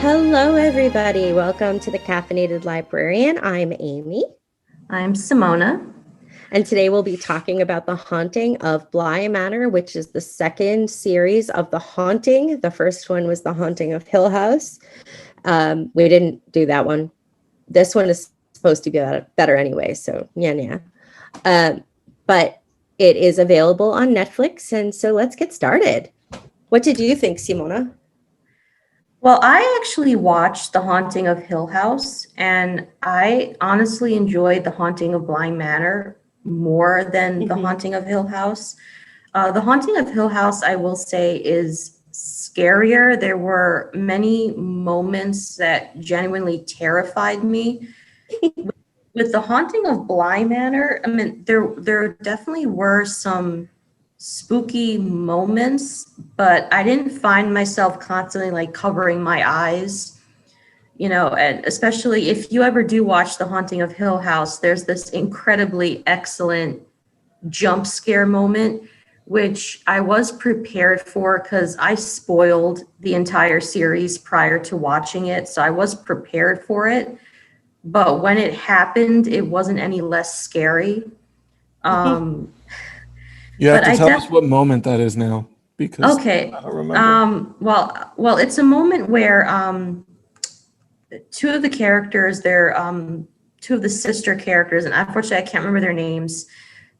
Hello, everybody. Welcome to the Caffeinated Librarian. I'm Amy, I'm Simona. and today we'll be talking about The Haunting of Bly Manor, which is the second series of The Haunting. The first one was The Haunting of Hill House. We didn't do that one. This one is supposed to be better anyway, so yeah. Um, but it is available on Netflix, and so let's get started. What did you think, Simona? Well, I actually watched The Haunting of Hill House, and I honestly enjoyed The Haunting of Bly Manor more than The Mhm. Haunting of Hill House. The Haunting of Hill House, I will say, is scarier. There were many moments that genuinely terrified me. With The Haunting of Bly Manor, I mean, there definitely were some spooky moments, but I didn't find myself constantly like covering my eyes, and especially if you ever do watch The Haunting of Hill House, there's this incredibly excellent jump scare moment, which I was prepared for because I spoiled the entire series prior to watching it. So I was prepared for it. But when it happened, it wasn't any less scary. Um, You have but to I tell us definitely what moment that is now because I Okay. don't remember. Well, it's a moment where two of the characters, they're two of the sister characters, and unfortunately, I can't remember their names.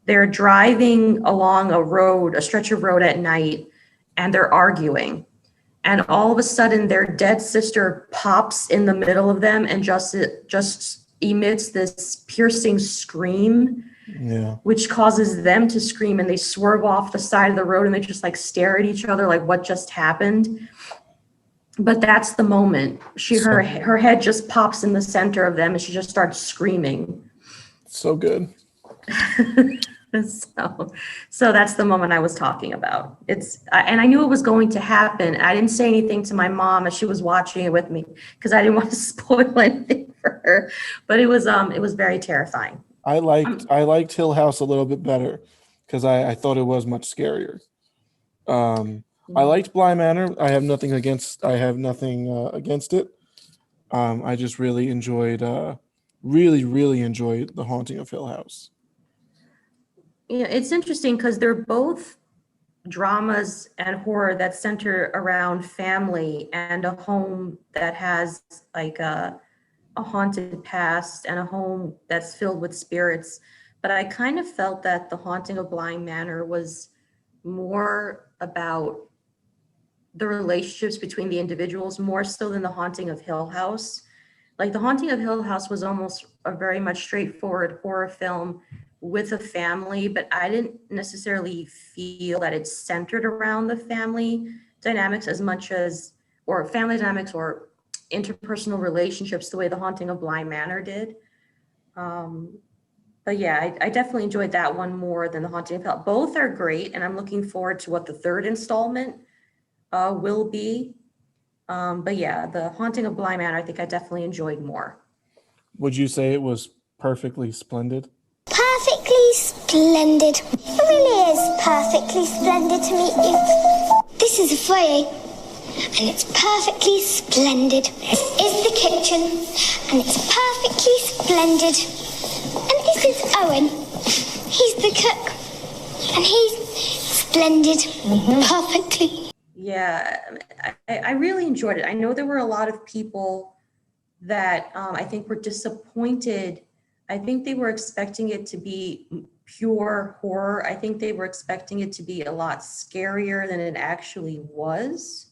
They're driving along a road, a stretch of road at night, and they're arguing. And all of a sudden, their dead sister pops in the middle of them and just emits this piercing scream, Yeah. which causes them to scream, and they swerve off the side of the road and they just like stare at each other like what just happened. But that's the moment So her head just pops in the center of them and she just starts screaming. so good. So that's the moment I was talking about. And I knew it was going to happen. I didn't say anything to my mom as she was watching it with me because I didn't want to spoil anything for her, but it was very terrifying. I liked um, I liked Hill House a little bit better because I thought it was much scarier. I liked Bly Manor. I have nothing against it. I just really enjoyed really enjoyed The Haunting of Hill House. yeah, it's interesting because they're both dramas and horror that center around family and a home that has like a haunted past and a home that's filled with spirits. But I kind of felt that The Haunting of Bly Manor was more about the relationships between the individuals more so than The Haunting of Hill House. Like The Haunting of Hill House was almost a very much straightforward horror film with a family, but I didn't necessarily feel that it's centered around the family dynamics as much as, or family dynamics or interpersonal relationships the way The Haunting of Bly Manor did. Um, but yeah, I definitely enjoyed that one more than The Haunting of Hill. Both are great, and I'm looking forward to what the third installment will be. But yeah, The Haunting of Bly Manor, I think I definitely enjoyed more. Would you say it was perfectly splendid? Perfectly splendid. It really is perfectly splendid to meet you. This is a foyer, and it's perfectly splendid. This is the kitchen, and it's perfectly splendid. And this is Owen. He's the cook, and he's splendid. Perfectly. Yeah, I really enjoyed it. I know there were a lot of people that I think were disappointed. I think they were expecting it to be pure horror. I think they were expecting it to be a lot scarier than it actually was.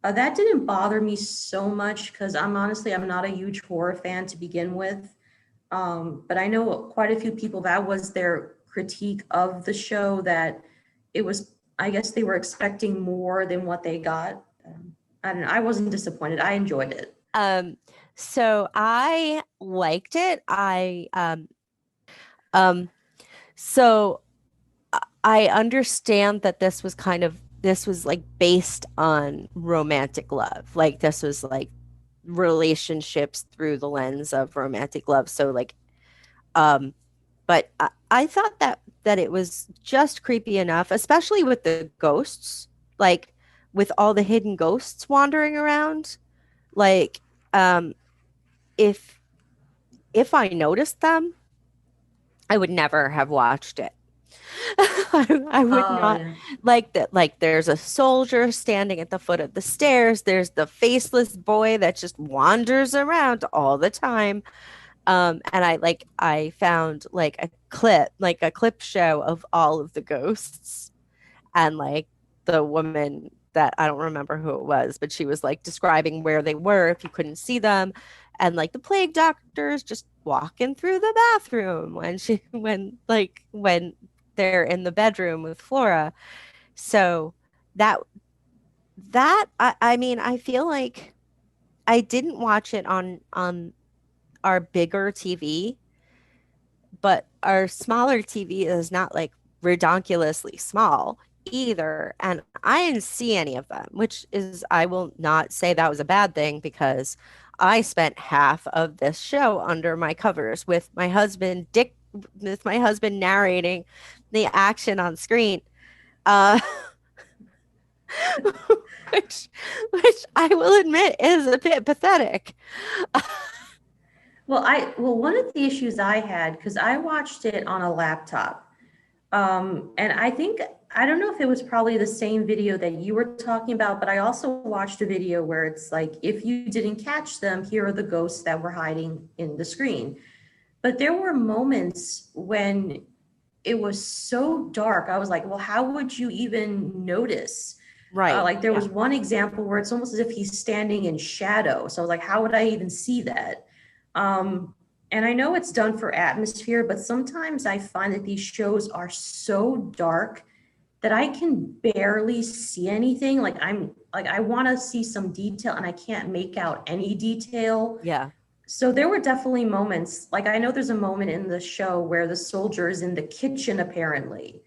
That didn't bother me so much because I'm not a huge horror fan to begin with. But I know quite a few people that was their critique of the show, that it was, I guess they were expecting more than what they got. I don't know. I wasn't disappointed. I enjoyed it. Um, so I liked it. Um, so I understand that this was like based on romantic love. Like this was like relationships through the lens of romantic love. So like, um, but I thought that it was just creepy enough, especially with the ghosts, like with all the hidden ghosts wandering around. Like, if I noticed them, I would never have watched it. I would Oh, not yeah. like that. Like, there's a soldier standing at the foot of the stairs. There's the faceless boy that just wanders around all the time. And I found like a clip show of all of the ghosts, and like the woman that I don't remember who it was, but she was like describing where they were if you couldn't see them, and like the plague doctors just walking through the bathroom when they're in the bedroom with Flora. So that I mean, I feel like I didn't watch it on our bigger TV, but our smaller TV is not like redonkulously small either. And I didn't see any of them, which is, I will not say that was a bad thing, because I spent half of this show under my covers with my husband narrating the action on screen. Uh, which, which I will admit is a bit pathetic. Well, one of the issues I had, because I watched it on a laptop, and I don't know if it was probably the same video that you were talking about, but I also watched a video where it's like, if you didn't catch them, here are the ghosts that were hiding in the screen. But there were moments when it was so dark. I was like, well, how would you even notice? Right. Like, there Yeah. was one example where it's almost as if he's standing in shadow. So I was like, how would I even see that? Um, and I know it's done for atmosphere, but sometimes I find that these shows are so dark that I can barely see anything. Like, I want to see some detail and I can't make out any detail. Yeah. So there were definitely moments, like I know there's a moment in the show where the soldier is in the kitchen apparently.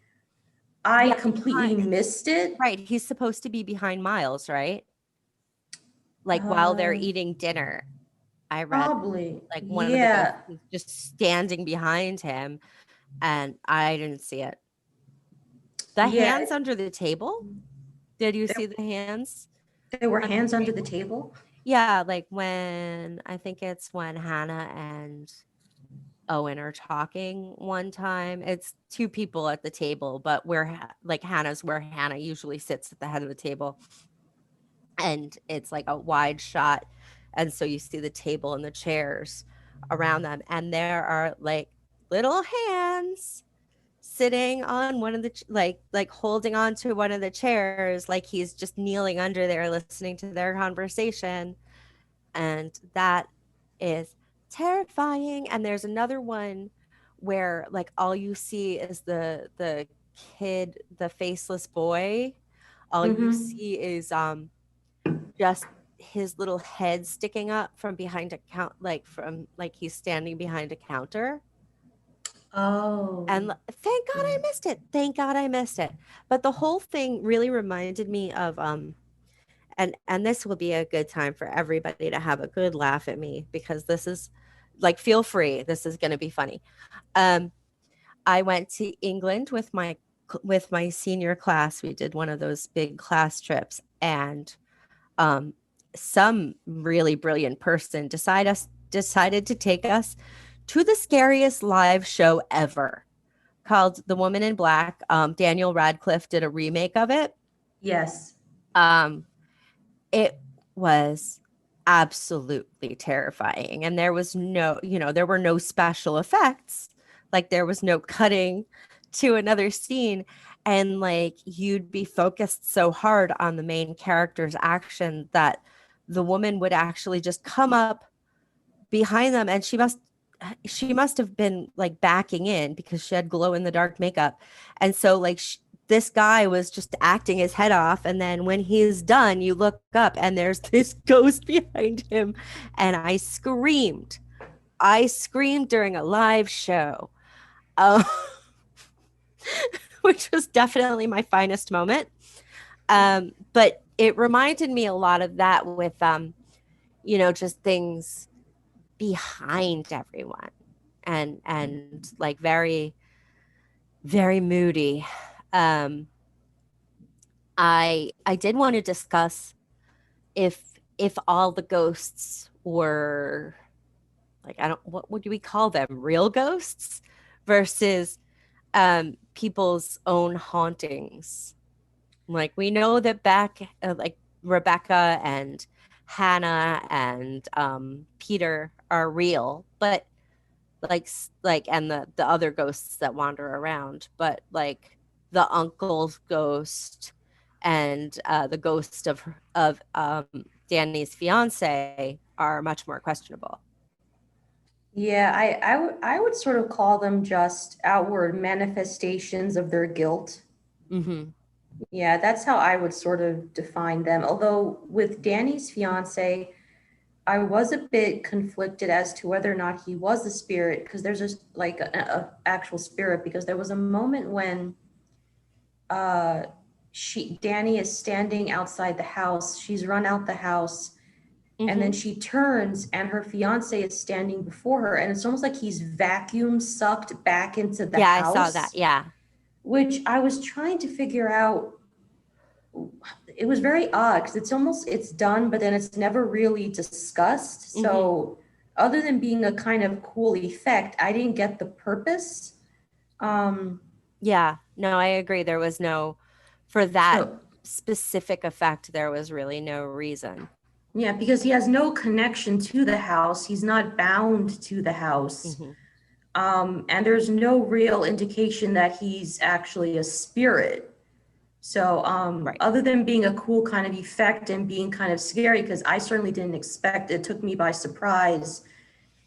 I Yeah, completely missed it. right. He's supposed to be behind Miles, right? Like while they're Uh, eating dinner. I read Probably. like one of the ghosts Yeah. was just standing behind him, and I didn't see it. The Yeah. hands under the table? Did you There, see the hands there were under the hands under the table? table. Yeah, like when I think it's when Hannah and Owen are talking one time. It's two people at the table, but like Hannah's where Hannah usually sits at the head of the table, and it's like a wide shot, and so you see the table and the chairs around them, and there are like little hands sitting on one of the like holding on to one of the chairs, like he's just kneeling under there listening to their conversation. And that is terrifying. And there's another one where like all you see is the kid, the faceless boy. All you Mm-hmm. see is just his little head sticking up from behind a like he's standing behind a counter. Oh. And thank God I missed it. Thank God I missed it. But the whole thing really reminded me of and this will be a good time for everybody to have a good laugh at me, because this is like, feel free. This is going to be funny. Um I went to England with my senior class. We did one of those big class trips, and um some really brilliant person decided to take us to the scariest live show ever, called The Woman in Black. Daniel Radcliffe did a remake of it. Yes. Um, it was absolutely terrifying. And there was there were no special effects. Like, there was no cutting to another scene. And like, you'd be focused so hard on the main character's action that the woman would actually just come up behind them, and she must have been like backing in because she had glow in the dark makeup. And so like this guy was just acting his head off, and then when he's done you look up and there's this ghost behind him. And I screamed during a live show. uh, which was definitely my finest moment. But it reminded me a lot of that with just things behind everyone, and like very, very moody. um I did want to discuss if if all the ghosts were like, I don't, what would we call them? Real ghosts versus people's own hauntings. Like we know that back, like Rebecca and Hannah and Peter are real, but like and the other ghosts that wander around, but like the uncle's ghost and the ghost of Danny's fiance are much more questionable. Yeah, I would sort of call them just outward manifestations of their guilt. Mm-hmm. Yeah, that's how I would sort of define them. Although with Danny's fiance, I was a bit conflicted as to whether or not he was a spirit, because there's just like a actual spirit, because there was a moment when uh Danny is standing outside the house. She's run out the house, and then Mm-hmm. she turns and her fiance is standing before her, and it's almost like he's vacuum sucked back into the Yeah, I saw that. house, Yeah. which I was trying to figure out. It was very odd because it's done, but then it's never really discussed. Mm-hmm. So other than being a kind of cool effect, I didn't get the purpose. Yeah. No, I agree. There was no, for that So specific effect, there was really no reason. yeah, because he has no connection to the house. He's not bound to the house. Mm-hmm. And there's no real indication that he's actually a spirit. So Right. other than being a cool kind of effect and being kind of scary, because I certainly didn't expect it, took me by surprise.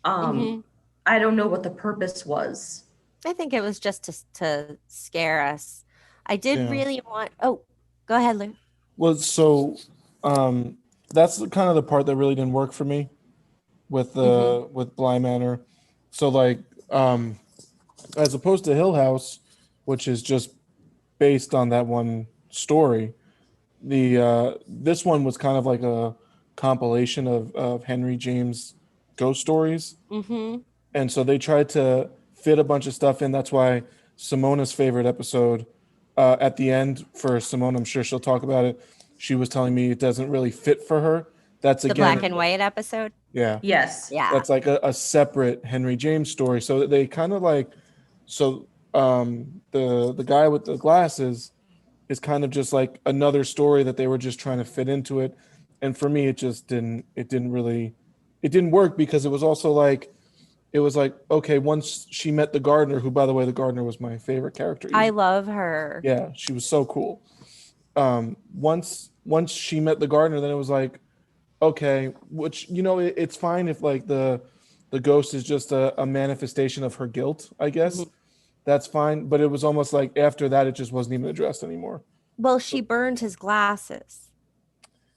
Mm-hmm. I don't know what the purpose was. I think it was just to scare us. I did Yeah. really want. Oh, go ahead, Lou. Well, so um, that's kind of the part that really didn't work for me with Bly Manor. So like as opposed to Hill House, which is just based on that one story, the this one was kind of like a compilation of Henry James ghost stories. Mm-hmm. And so they tried to fit a bunch of stuff in. That's why Simona's favorite episode at the end for Simona, I'm sure she'll talk about it. She was telling me it doesn't really fit for her. That's The black again, and white episode. yeah, Yes. Yeah. that's like a separate Henry James story. So they kind of like, so the guy with the glasses is kind of just like another story that they were just trying to fit into it. And for me, it didn't really, it didn't work because it was also like, it was like, okay, once she met the gardener, who, by the way, the gardener was my favorite character. I love her. Yeah, she was so cool. Once she met the gardener, then it was like, okay, which it's fine if like the ghost is just a manifestation of her guilt, I guess. Mhm. That's fine. But it was almost like after that, it just wasn't even addressed anymore. Well, she burned his glasses.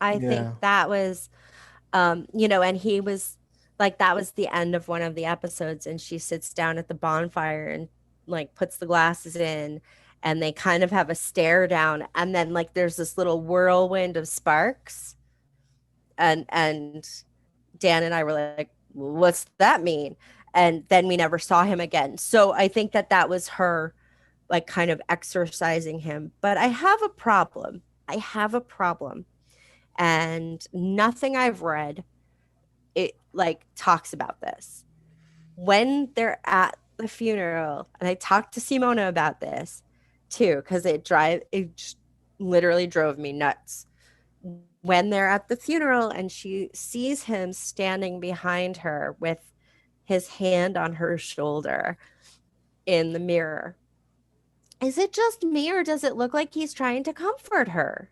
I think Yeah. that was, and he was like, that was the end of one of the episodes. And she sits down at the bonfire and like puts the glasses in, and they kind of have a stare down. And then like there's this little whirlwind of sparks. And Dan and I were like, what's that mean? And then we never saw him again. So I think that was her like kind of exorcising him. But I have a problem. I have a problem. And nothing I've read it like talks about this. When they're at the funeral, and I talked to Simona about this too, because it just literally drove me nuts. When they're at the funeral and she sees him standing behind her with his hand on her shoulder in the mirror. Is it just me, or does it look like he's trying to comfort her?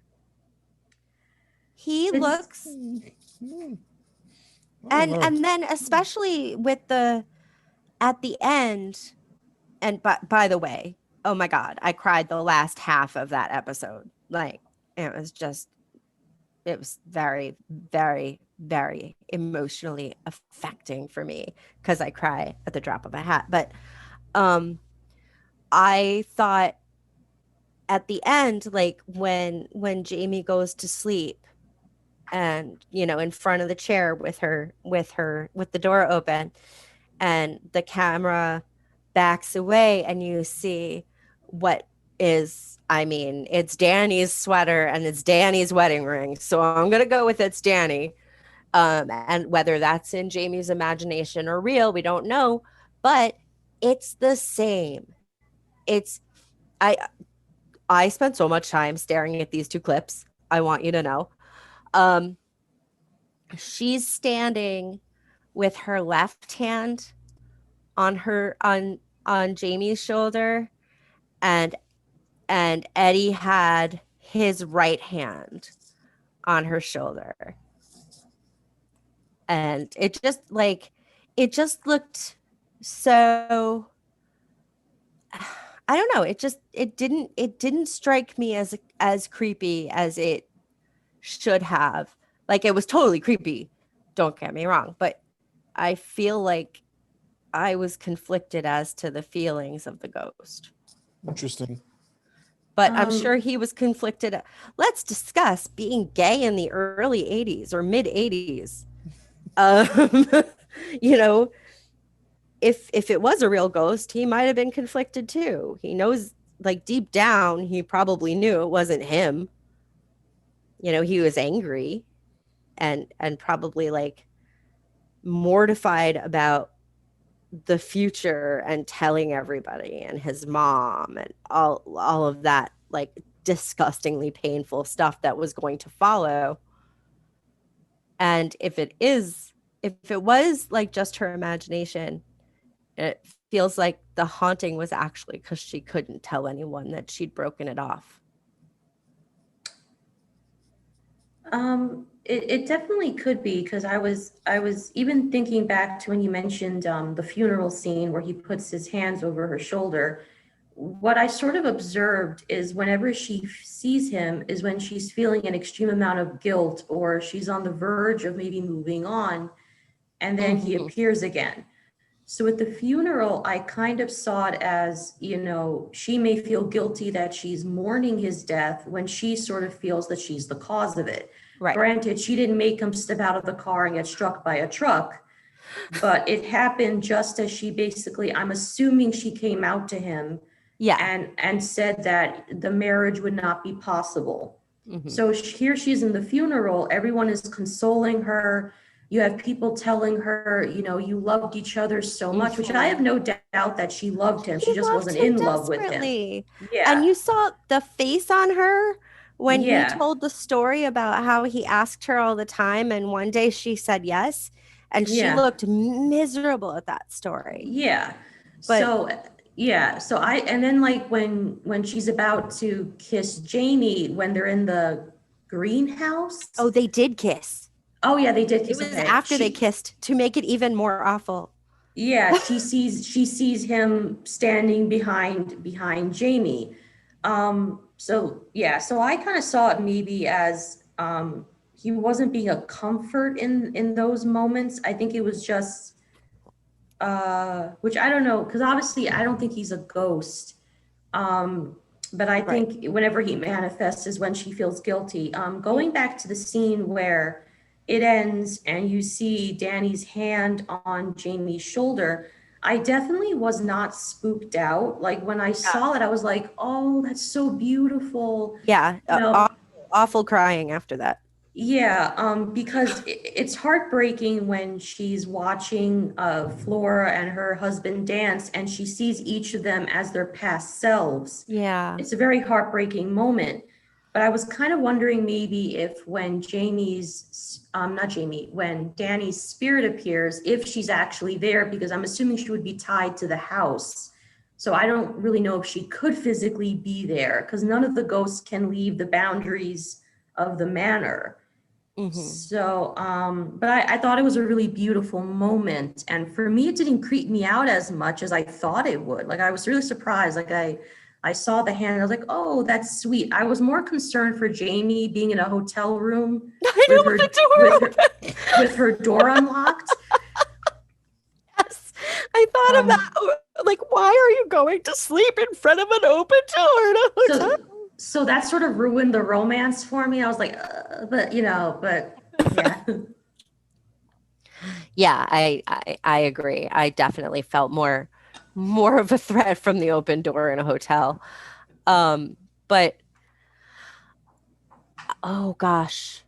He It's- looks, and then especially with the at the end, and by the way, oh my god, I cried the last half of that episode. Like it was very, very, very emotionally affecting for me because I cry at the drop of a hat. But I thought at the end, like when Jamie goes to sleep and in front of the chair with the door open, and the camera backs away and you see what is, I mean, it's Danny's sweater and it's Danny's wedding ring. So I'm going to go with it's Danny. And whether that's in Jamie's imagination or real, we don't know, but it's the same. It's I I spent so much time staring at these two clips. I want you to know. Um, she's standing with her left hand on her on Jamie's shoulder, and Eddie had his right hand on her shoulder. And it just looked so, I don't know, it didn't strike me as creepy as it should have. Like, it was totally creepy, don't get me wrong, but I feel like I was conflicted as to the feelings of the ghost. Interesting. But I'm sure he was conflicted. Let's discuss being gay in the early 80s or mid 80s. Um, you know, if it was a real ghost, he might have been conflicted too. He knows, like, deep down, he probably knew it wasn't him. You know, he was angry and probably like mortified about the future and telling everybody and his mom and all of that, like, disgustingly painful stuff that was going to follow. And if it was like just her imagination, it feels like the haunting was actually because she couldn't tell anyone that she'd broken it off. It definitely could be, because I was even thinking back to when you mentioned the funeral scene where he puts his hands over her shoulder. What I sort of observed is whenever she sees him is when she's feeling an extreme amount of guilt, or she's on the verge of maybe moving on, and then he appears again. So at the funeral, I kind of saw it as, she may feel guilty that she's mourning his death when she sort of feels that she's the cause of it. Right. Granted, she didn't make him step out of the car and get struck by a truck, but it happened just as she basically, I'm assuming she came out to him, and said that the marriage would not be possible. So here she's in the funeral, everyone is consoling her. You have people telling her, you loved each other so much, which I have no doubt that she loved him. She just wasn't in love with him. Yeah. And you saw the face on her when he told the story about how he asked her all the time, and one day she said yes, and she looked miserable at that story. Yeah. But so and then, like, when she's about to kiss Jamie, when they're in the greenhouse. Oh, they did kiss. Oh yeah, they did kiss. It was after they kissed, to make it even more awful. Yeah, she sees him standing behind Jamie. So I kind of saw it maybe as he wasn't being a comfort in those moments. I think it was just which I don't know, because obviously I don't think he's a ghost. But I think whenever he manifests is when she feels guilty. Going back to the scene where it ends and you see Danny's hand on Jamie's shoulder, I definitely was not spooked out. Like, when I saw it, I was like, oh, that's so beautiful. Yeah, awful crying after that. Yeah, because it's heartbreaking when she's watching Flora and her husband dance, and she sees each of them as their past selves. Yeah. It's a very heartbreaking moment. But I was kind of wondering maybe if when when Danny's spirit appears, if she's actually there, because I'm assuming she would be tied to the house. So I don't really know if she could physically be there, because none of the ghosts can leave the boundaries of the manor. So, but I thought it was a really beautiful moment. And for me, it didn't creep me out as much as I thought it would. Like, I was really surprised. Like, I saw the hand, I was like, oh, that's sweet. I was more concerned for Jamie being in a hotel room with her door unlocked. Yes, I thought of that. Like, why are you going to sleep in front of an open door in a hotel? So that sort of ruined the romance for me. I was like, but yeah. Yeah, I agree. I definitely felt more of a threat from the open door in a hotel. But oh gosh,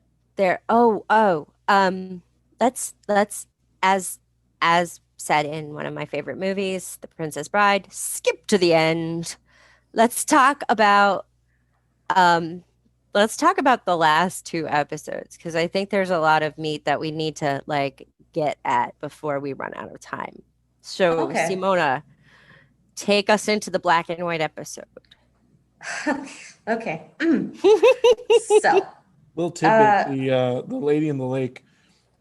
let's as said in one of my favorite movies, The Princess Bride, skip to the end. Let's talk about um the last two episodes, because I think there's a lot of meat that we need to like get at before we run out of time. So Okay. Simona, take us into the black and white episode. Okay. So, Little tidbit: the lady in the lake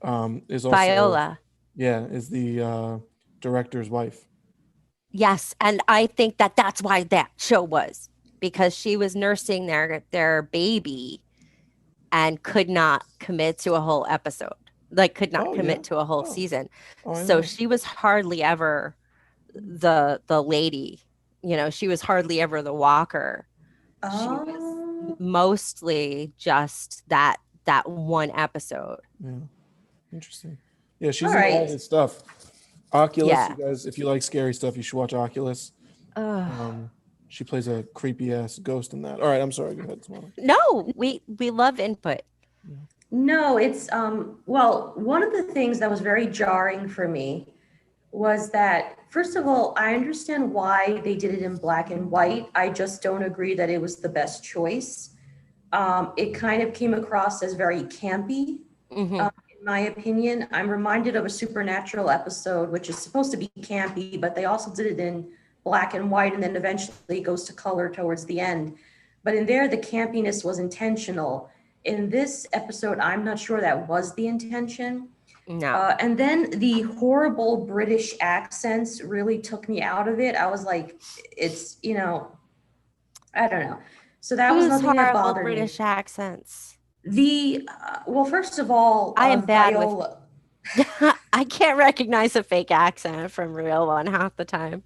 is also Viola. is the director's wife. Yes, and I think that that's why that show was, because she was nursing their baby and could not commit to a whole episode, like could not commit to a whole season. So she was hardly ever the lady, she was hardly ever the walker. She was mostly just that one episode. Yeah, interesting. Yeah, she's All in all right. his stuff. Oculus, Yeah. you guys, if you like scary stuff, you should watch Oculus. She plays a creepy ass ghost in that. All right, I'm sorry. Go ahead, Simona. No, we love input. No, it's well, one of the things that was very jarring for me was that, first of all, I understand why they did it in black and white. I just don't agree that it was the best choice. It kind of came across as very campy, in my opinion. I'm reminded of a Supernatural episode, which is supposed to be campy, but they also did it in black and white, and then eventually it goes to color towards the end. But in there, the campiness was intentional. In this episode, I'm not sure that was the intention. No. And then the horrible British accents really took me out of it. I was like, it's, I don't know. So that was nothing that bothered me. British accents. Well, first of all, I am bad Viola. I can't recognize a fake accent from real one half the time.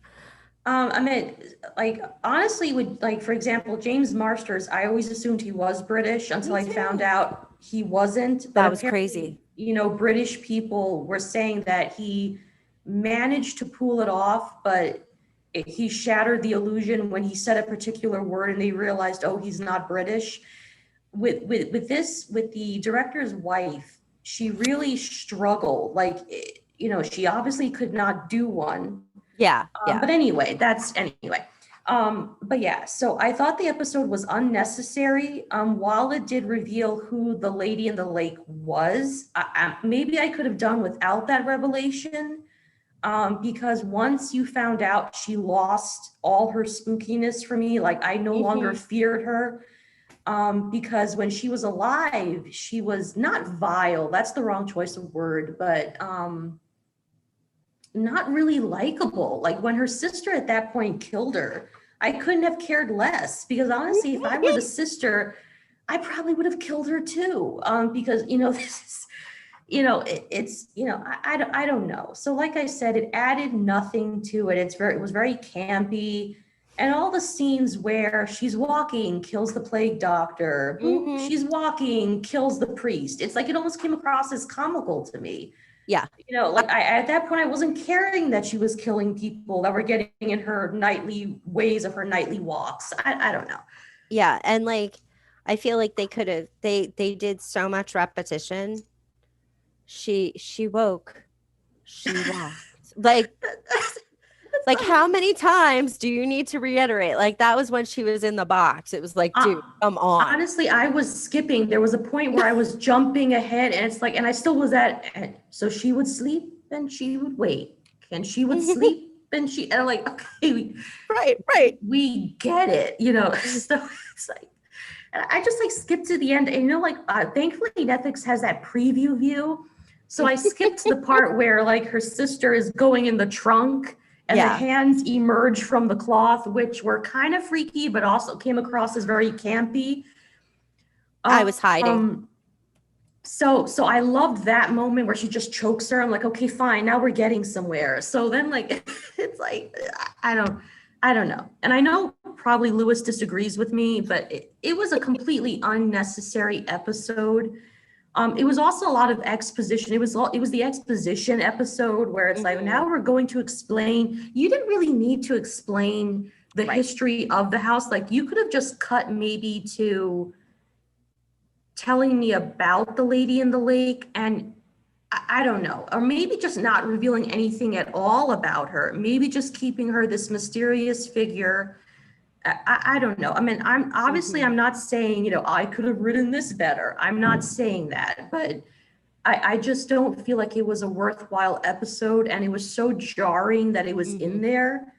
I mean, like, honestly, for example, James Marsters, I always assumed he was British until I found out he wasn't. That was crazy. British people were saying that he managed to pull it off, but he shattered the illusion when he said a particular word and they realized, oh, he's not British. With the director's wife, she really struggled. Like, she obviously could not do one. Yeah. But anyway, but yeah, so I thought the episode was unnecessary. While it did reveal who the lady in the lake was, maybe I could have done without that revelation. Because once you found out, she lost all her spookiness for me. Like, I no longer feared her. Because when she was alive, she was not vile. That's the wrong choice of word, but not really likable. Like, when her sister at that point killed her, I couldn't have cared less, because honestly, if I were the sister, I probably would have killed her too. Because, this is, I don't know. So like I said, it added nothing to it. It was very campy. And all the scenes where she's walking, kills the plague doctor, she's walking, kills the priest. It's like, it almost came across as comical to me. Yeah. At that point, I wasn't caring that she was killing people that were getting in her nightly ways of her nightly walks. I don't know. Yeah. And like, I feel like they did so much repetition. She woke, she walked. Like how many times do you need to reiterate? Like, that was when she was in the box. It was like, dude, come on. Honestly, I was skipping. There was a point where I was jumping ahead, and it's like, and I still was so she would sleep and she would wake, and she would sleep and I'm like, okay, right. We get it, So it's like, and I just like skipped to the end, and thankfully Netflix has that preview view. So I skipped the part where like her sister is going in the trunk. And the hands emerge from the cloth, which were kind of freaky, but also came across as very campy. I was hiding. So I loved that moment where she just chokes her. I'm like, okay, fine, now we're getting somewhere. So then, like, it's like, I don't know. And I know probably Lewis disagrees with me, but it was a completely unnecessary episode. It was also a lot of exposition. It was the exposition episode where it's like, now we're going to explain. You didn't really need to explain the history of the house. Like, you could have just cut maybe to telling me about the lady in the lake. And I don't know, or maybe just not revealing anything at all about her, maybe just keeping her this mysterious figure. I don't know. I mean, I'm obviously, I'm not saying, I could have written this better. I'm not saying that, but I just don't feel like it was a worthwhile episode, and it was so jarring that it was in there.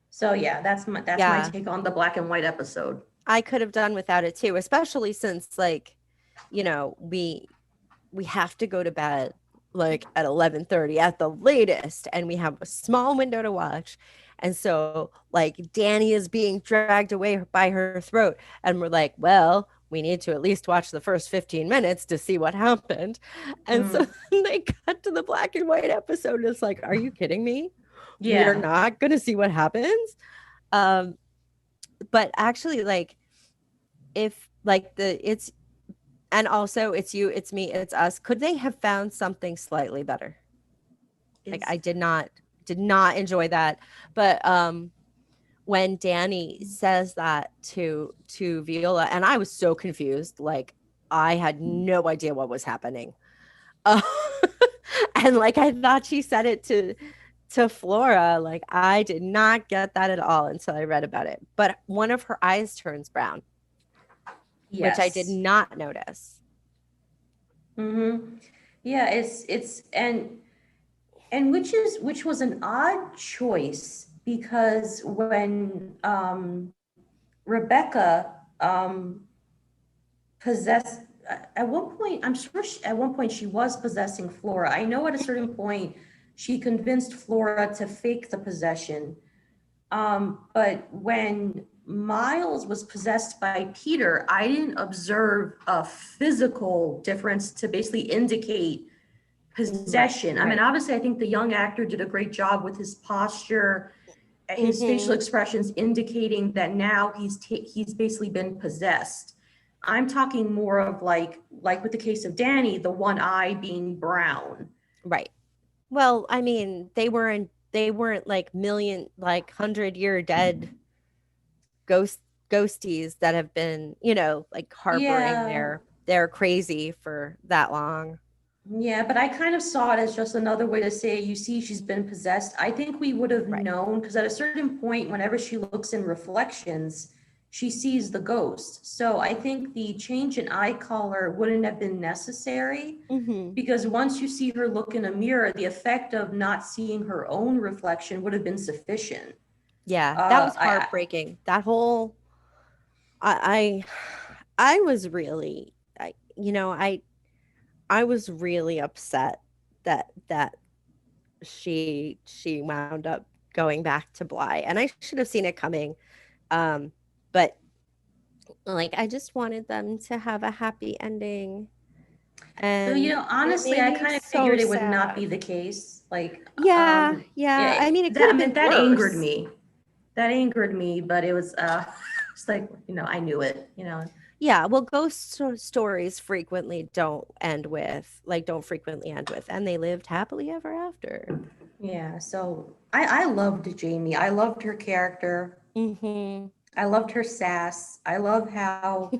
So yeah, that's my Yeah. take on the black and white episode. I could have done without it too, especially since like, we have to go to bed like at 11:30 at the latest, and we have a small window to watch. And so like Danny is being dragged away by her throat, and we're like, well, we need to at least watch the first 15 minutes to see what happened. And so they cut to the black and white episode, and it's like, are you kidding me? We are not going to see what happens. But actually, like, if like and also it's you, it's me, it's us, could they have found something slightly better? Like, I did not enjoy that. But when Danny says that to Viola, and I was so confused, like I had no idea what was happening. And like I thought she said it to Flora, like I did not get that at all until I read about it. But one of her eyes turns brown, which I did not notice. Yeah, it's and which was an odd choice, because when Rebecca possessed at one point, I'm sure at one point she was possessing Flora. I know at a certain point she convinced Flora to fake the possession. But when Miles was possessed by Peter, I didn't observe a physical difference to basically indicate possession. I mean, obviously, I think the young actor did a great job with his posture, his facial expressions, indicating that now he's basically been possessed. I'm talking more of like with the case of Danny, the one eye being brown. Right. Well, I mean, they weren't like 100-year dead ghosties that have been, like harboring their crazy for that long. Yeah, but I kind of saw it as just another way to say, you see, she's been possessed. I think we would have known, because at a certain point, whenever she looks in reflections, she sees the ghost. So I think the change in eye color wouldn't have been necessary, because once you see her look in a mirror, the effect of not seeing her own reflection would have been sufficient. Yeah, that was heartbreaking. That whole, I was really, I was really upset that she wound up going back to Bly, and I should have seen it coming. But like, I just wanted them to have a happy ending. And so, honestly, I kind of figured it would not be the case. Like, yeah. I mean, it could have been that worse. angered me. That angered me, but it was it's like, I knew it, Yeah, well, ghost stories frequently don't frequently end with, and they lived happily ever after. Yeah, so I loved Jamie. I loved her character. I loved her sass. I love how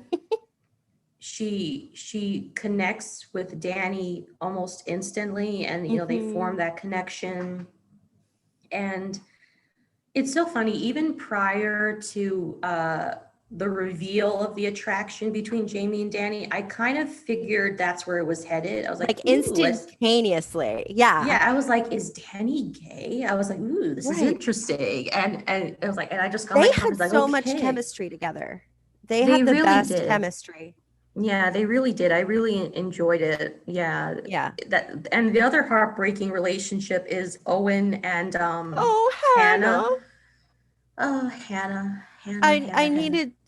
she connects with Danny almost instantly, and they form that connection. And it's so funny, even prior to the reveal of the attraction between Jamie and Danny, I kind of figured that's where it was headed. I was like instantaneously. Yeah, I was like, is Danny gay? I was like, ooh, this is interesting. And I was like, and I just got they my had like, so much chemistry together. They had the really best did. chemistry. Yeah, they really did. I really enjoyed it. Yeah. That, and the other heartbreaking relationship is Owen and Hannah. Oh, Hannah.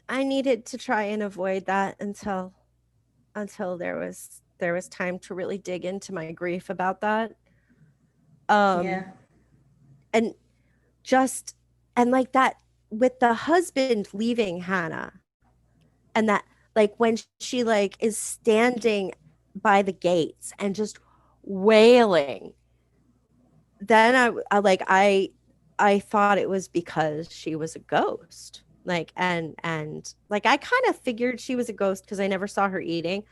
I needed to try and avoid that until there was time to really dig into my grief about that. And like that with the husband leaving Hannah, and that like when she like is standing by the gates and just wailing, then I thought it was because she was a ghost. Like, and like, I kind of figured she was a ghost because I never saw her eating.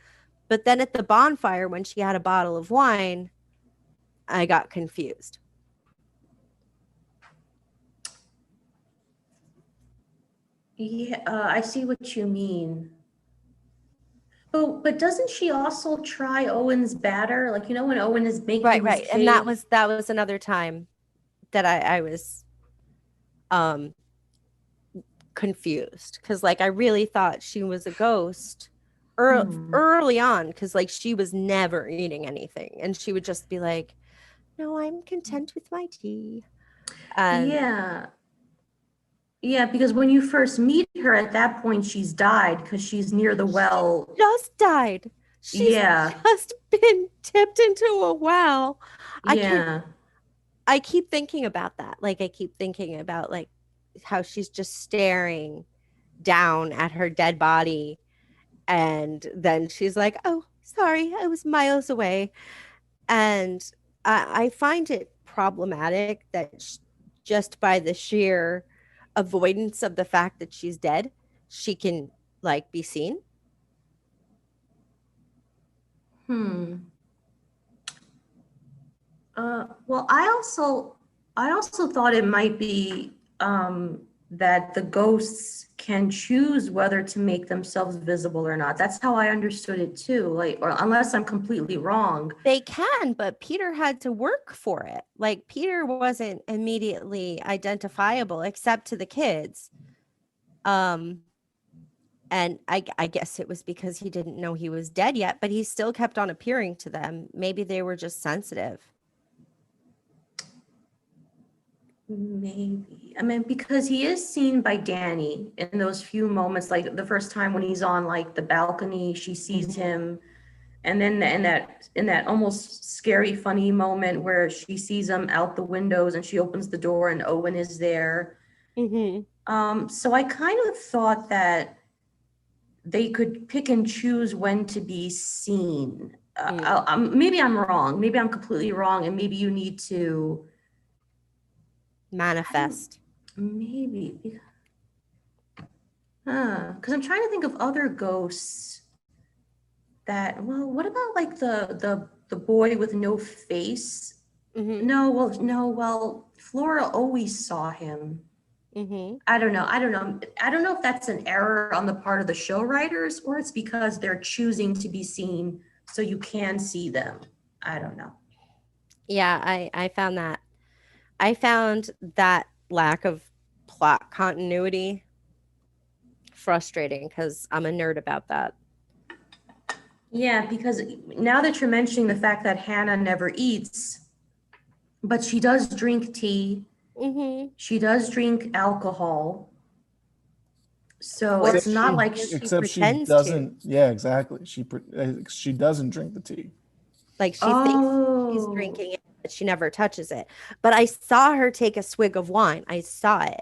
But then at the bonfire, when she had a bottle of wine, I got confused. Yeah, I see what you mean. But doesn't she also try Owen's batter? Like, you know, when Owen is making his Right. cake? And that was another time that I was confused, because like I really thought she was a ghost early on, because like she was never eating anything and she would just be like, no, I'm content with my tea. Yeah. Yeah, because when you first meet her at that point, she's died because she's near the well. Just died. She's Yeah. just been tipped into a well. Yeah. I keep thinking about that. Like I keep thinking about like how she's just staring down at her dead body, and then she's like, oh, sorry, I was miles away. And I find it problematic that just by the sheer avoidance of the fact that she's dead, she can like be seen. Well, I also thought it might be that the ghosts can choose whether to make themselves visible or not. That's how I understood it too. Like, or unless I'm completely wrong. They can, but Peter had to work for it. Like Peter wasn't immediately identifiable except to the kids. And I guess it was because he didn't know he was dead yet, but he still kept on appearing to them. Maybe they were just sensitive. Maybe. I mean, because he is seen by Danny in those few moments, like the first time when he's on like the balcony, she sees him. And then in that almost scary, funny moment where she sees him out the windows and she opens the door and Owen is there. So I kind of thought that they could pick and choose when to be seen. Maybe I'm wrong. Maybe I'm completely wrong. And maybe you need to Manifest. maybe. Because I'm trying to think of other ghosts that, well, what about like the boy with no face? No, well, Flora always saw him. I don't know if that's an error on the part of the show writers or it's because they're choosing to be seen so you can see them. I don't know. Yeah, I found that lack of plot continuity frustrating, because I'm a nerd about that. Yeah, because now that you're mentioning the fact that Hannah never eats, but she does drink tea. She does drink alcohol. So it's not like except she doesn't. Yeah, exactly. She doesn't drink the tea. Like she thinks she's drinking it, but she never touches it. But I saw her take a swig of wine. I saw it.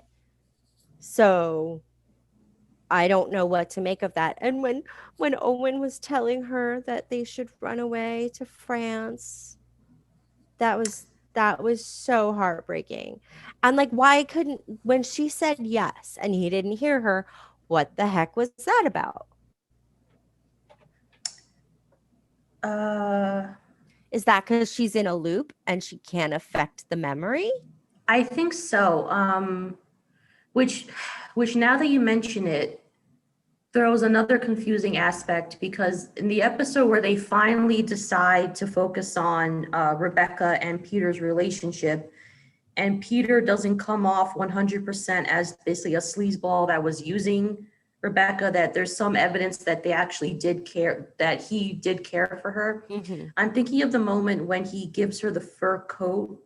So I don't know what to make of that. And when Owen was telling her that they should run away to France, that was so heartbreaking. And like, why couldn't, when she said yes and he didn't hear her, what the heck was that about? Is that because she's in a loop and she can't affect the memory? I think so. Which now that you mention it, throws another confusing aspect, because in the episode where they finally decide to focus on Rebecca and Peter's relationship, and Peter doesn't come off 100% as basically a sleazeball that was using Rebecca, that there's some evidence that they actually did care, that he did care for her. I'm thinking of the moment when he gives her the fur coat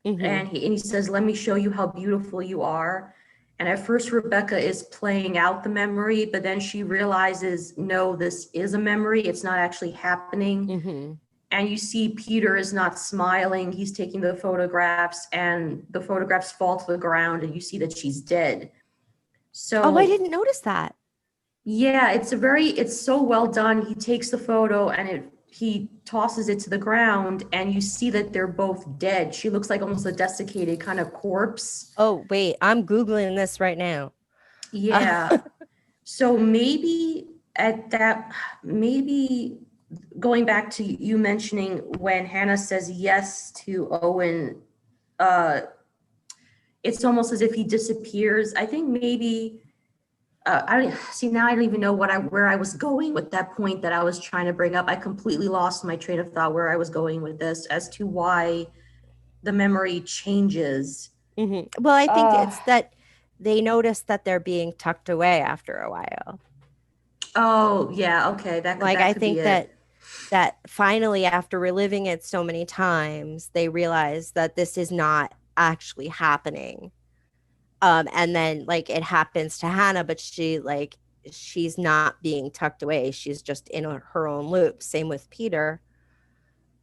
and he says, let me show you how beautiful you are. And at first Rebecca is playing out the memory, but then she realizes, no, this is a memory. It's not actually happening. And you see Peter is not smiling. He's taking the photographs and the photographs fall to the ground and you see that she's dead. So I didn't notice that. Yeah, it's so well done. He takes the photo and he tosses it to the ground and you see that they're both dead. She looks like almost a desiccated kind of corpse. Oh, wait, I'm Googling this right now. Yeah. So maybe going back to you mentioning when Hannah says yes to Owen, it's almost as if he disappears. I think maybe I don't see now. I don't even know where I was going with that point that I was trying to bring up. I completely lost my train of thought where I was going with this as to why the memory changes. Well, I think it's that they notice that they're being tucked away after a while. Oh yeah, okay. That could, Like, that I could think be it. that finally, after reliving it so many times, they realize that this is not actually happening. And then like it happens to Hannah, but she's not being tucked away. She's just in her own loop. Same with Peter.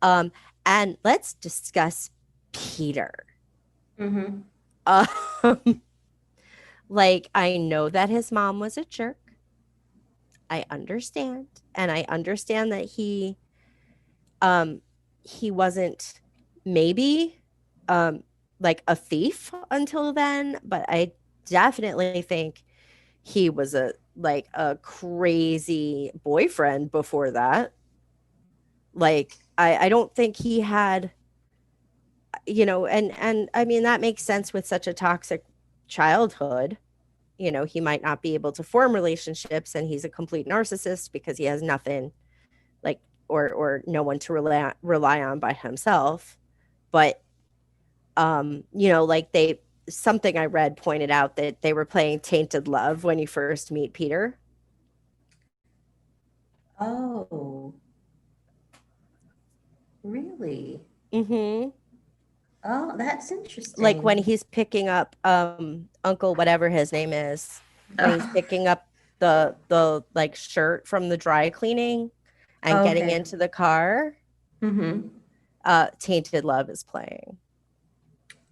And let's discuss Peter. Mm-hmm. Like, I know that his mom was a jerk. I understand. And I understand that he wasn't maybe like a thief until then, but I definitely think he was a crazy boyfriend before that. Like, I don't think he had, and I mean, that makes sense with such a toxic childhood. He might not be able to form relationships, and he's a complete narcissist because he has nothing, like, or no one to rely on by himself. But like, something I read pointed out that they were playing Tainted Love when you first meet Peter. Oh, really? Mm-hmm. Oh, that's interesting. Like when he's picking up Uncle whatever his name is, when he's picking up the like shirt from the dry cleaning and getting Okay. into the car, Mm-hmm. Tainted Love is playing.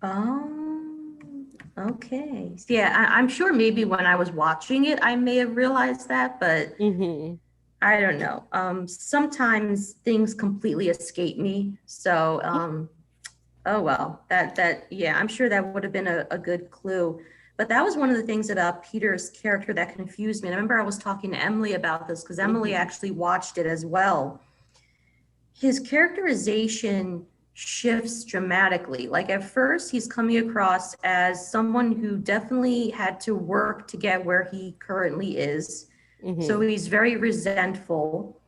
Oh, okay. So, yeah, I'm sure maybe when I was watching it, I may have realized that, but Mm-hmm. I don't know. Sometimes things completely escape me. So, oh well, yeah, I'm sure that would have been a good clue. But that was one of the things about Peter's character that confused me. And I remember I was talking to Emily about this because Emily actually watched it as well. His characterization shifts dramatically. Like at first, he's coming across as someone who definitely had to work to get where he currently is. Mm-hmm. So he's very resentful.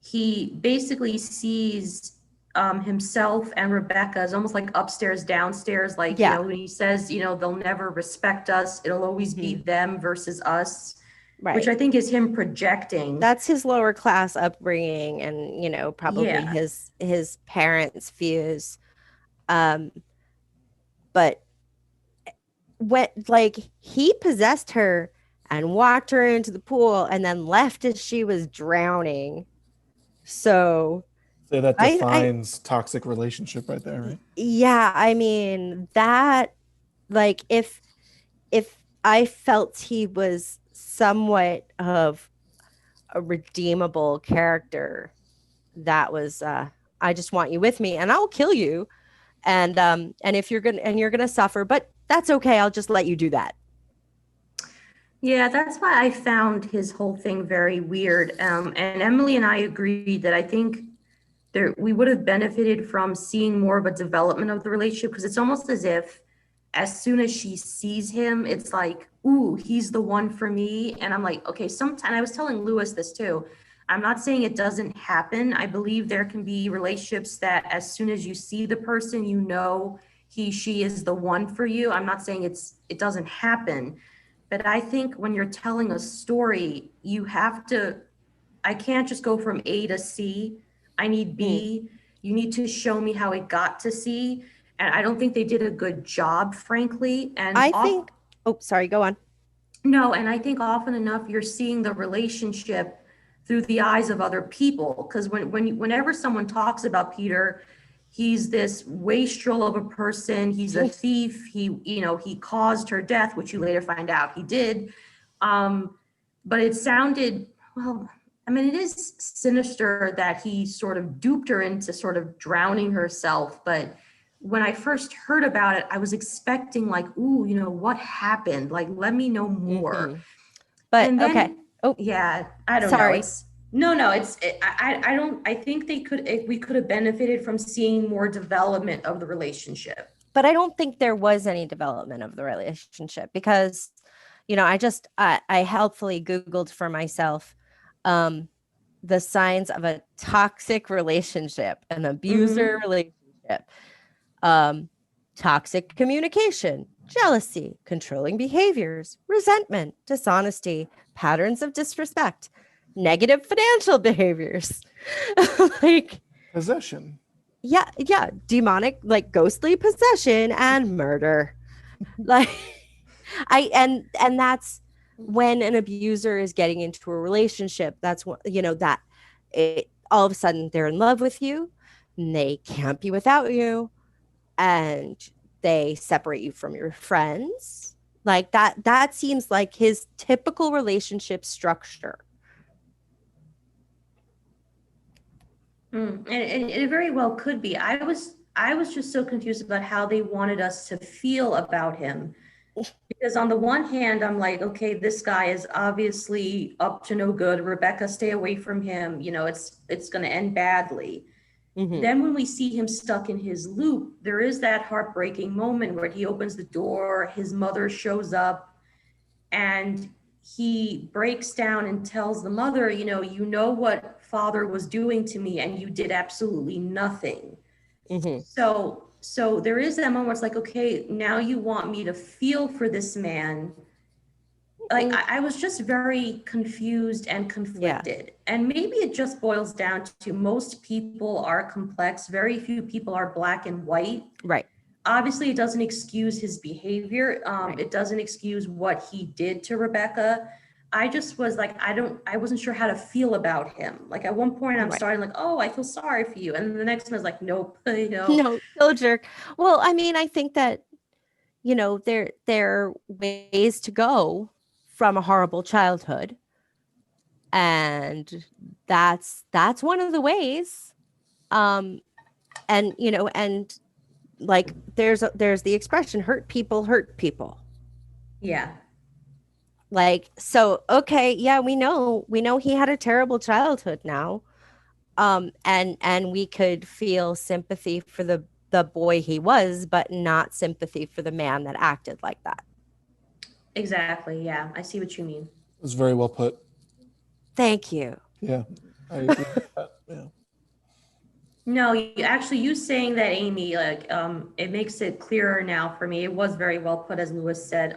He basically sees himself and Rebecca as almost like upstairs, downstairs. Like, Yeah. when he says, they'll never respect us. It'll always be them versus us. Right. Which I think is him projecting. That's his lower class upbringing, and probably Yeah. his parents' views. But when like he possessed her and walked her into the pool and then left as she was drowning. So that defines toxic relationship right there, right? Yeah, I mean that, like, if I felt he was somewhat of a redeemable character, that was I just want you with me and I'll kill you, and if you're gonna suffer, but that's okay, I'll just let you do that. Yeah, that's why I found his whole thing very weird. And Emily and I agreed that I think we would have benefited from seeing more of a development of the relationship, because it's almost as if as soon as she sees him, it's like, ooh, he's the one for me. And I'm like, okay, sometimes I was telling Lewis this too. I'm not saying it doesn't happen. I believe there can be relationships that as soon as you see the person, she is the one for you. I'm not saying it doesn't happen, but I think when you're telling a story, I can't just go from A to C. I need B. You need to show me how it got to C. And I don't think they did a good job, frankly. And I think, oh, sorry, go on. No, and I think often enough you're seeing the relationship through the eyes of other people. Because whenever someone talks about Peter, he's this wastrel of a person. He's a thief. He caused her death, which you later find out he did. But it sounded, well, I mean, it is sinister that he sort of duped her into sort of drowning herself. But when I first heard about it, I was expecting like, ooh, what happened? Like, let me know more. But and then, okay. Oh, yeah, I don't know. sorry. No, I don't, I think we could have benefited from seeing more development of the relationship. But I don't think there was any development of the relationship because, I helpfully Googled for myself the signs of a toxic relationship, an abuser relationship, um, toxic communication, jealousy, controlling behaviors, resentment, dishonesty, patterns of disrespect, negative financial behaviors. Like, Possession. yeah, demonic, like ghostly possession and murder. Like, and that's when an abuser is getting into a relationship. That's what, that it all of a sudden they're in love with you and they can't be without you, and they separate you from your friends. Like that seems like his typical relationship structure. And it very well could be. I was just so confused about how they wanted us to feel about him. Because on the one hand, I'm like, okay, this guy is obviously up to no good. Rebecca, stay away from him. It's going to end badly. Mm-hmm. Then when we see him stuck in his loop, there is that heartbreaking moment where he opens the door, his mother shows up, and he breaks down and tells the mother, you know what father was doing to me, and you did absolutely nothing. Mm-hmm. So there is that moment where it's like, okay, now you want me to feel for this man. Like I was just very confused and conflicted. And maybe it just boils down to most people are complex. Very few people are black and white. Right. Obviously, it doesn't excuse his behavior. Right. It doesn't excuse what he did to Rebecca. I just was like, I wasn't sure how to feel about him. Like at one point I'm Right. starting like, oh, I feel sorry for you. And then the next one I was like, nope, No, still a jerk. Well, I mean, I think that, there are ways to go from a horrible childhood. And that's one of the ways. And and like there's the expression hurt people. Yeah. Like, so okay, yeah, we know he had a terrible childhood now. And we could feel sympathy for the boy he was, but not sympathy for the man that acted like that. Exactly. Yeah. I see what you mean. It was very well put. Thank you. Yeah, I agree with that. Yeah. No, you saying that, Amy, like, it makes it clearer now for me. It was very well put, as Lewis said,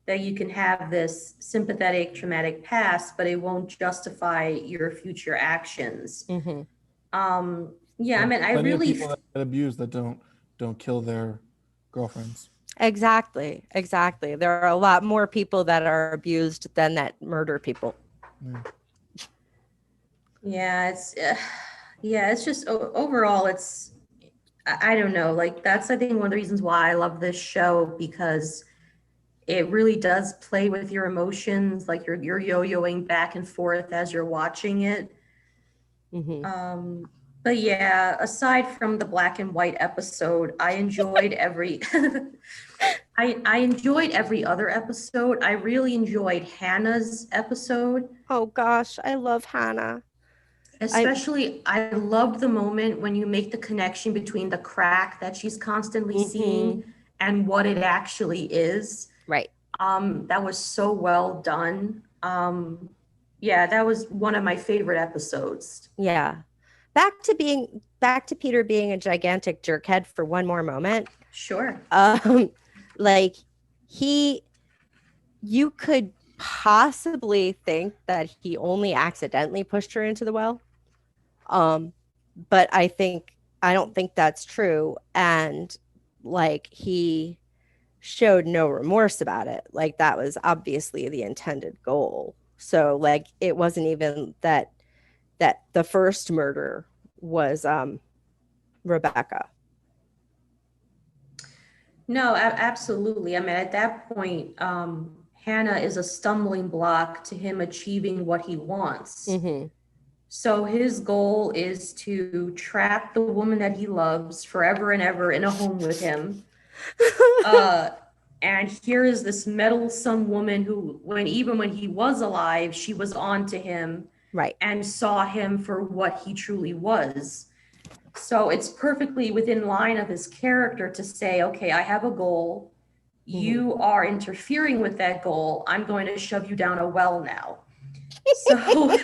that you can have this sympathetic, traumatic past, but it won't justify your future actions. Mm-hmm. Yeah, I mean, I Plenty of really, people that get abused that don't kill their girlfriends. Exactly. There are a lot more people that are abused than that murder people. yeah, it's just overall, I don't know, like that's, I think, one of the reasons why I love this show, because it really does play with your emotions, like you're yo-yoing back and forth as you're watching it. Mm-hmm. But yeah, aside from the black and white episode, I enjoyed every I enjoyed every other episode. I really enjoyed Hannah's episode. Oh gosh, I love Hannah. Especially, I loved the moment when you make the connection between the crack that she's constantly seeing and what it actually is. Right. That was so well done. Yeah, that was one of my favorite episodes. Yeah. Back to Peter being a gigantic jerkhead for one more moment. Sure. Like you could possibly think that he only accidentally pushed her into the well. But I don't think that's true. And like, he showed no remorse about it. Like, that was obviously the intended goal. So like, it wasn't even that the first murder was Rebecca. No, absolutely. I mean, at that point, Hannah is a stumbling block to him achieving what he wants. Mm-hmm. So his goal is to trap the woman that he loves forever and ever in a home with him. And here is this meddlesome woman who, even when he was alive, she was on to him. Right. and saw him for what he truly was. So it's perfectly within line of his character to say, okay, I have a goal. You are interfering with that goal. I'm going to shove you down a well now. So,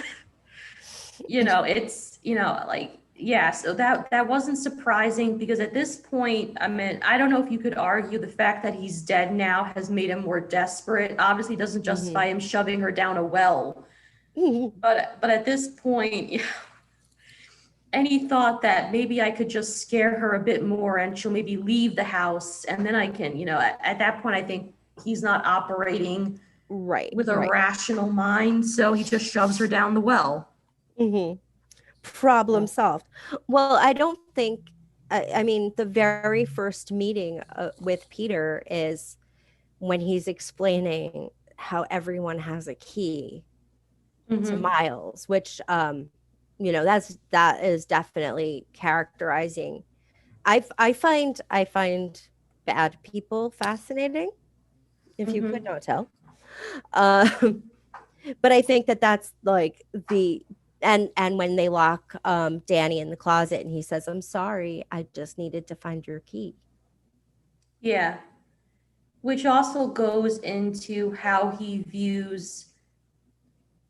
it's, like, yeah, so that wasn't surprising, because at this point, I mean, I don't know if you could argue the fact that he's dead now has made him more desperate. Obviously doesn't justify him shoving her down a well. But at this point, any thought that maybe I could just scare her a bit more and she'll maybe leave the house, and then I can, at that point, I think he's not operating Right. with a rational mind, so he just shoves her down the well. Problem solved. Well, I don't think, I mean, the very first meeting with Peter is when he's explaining how everyone has a key to Miles, which, that is definitely characterizing. I find bad people fascinating, if you could not tell. But I think that's like and when they lock Danny in the closet and he says, "I'm sorry, I just needed to find your key." Yeah. Which also goes into how he views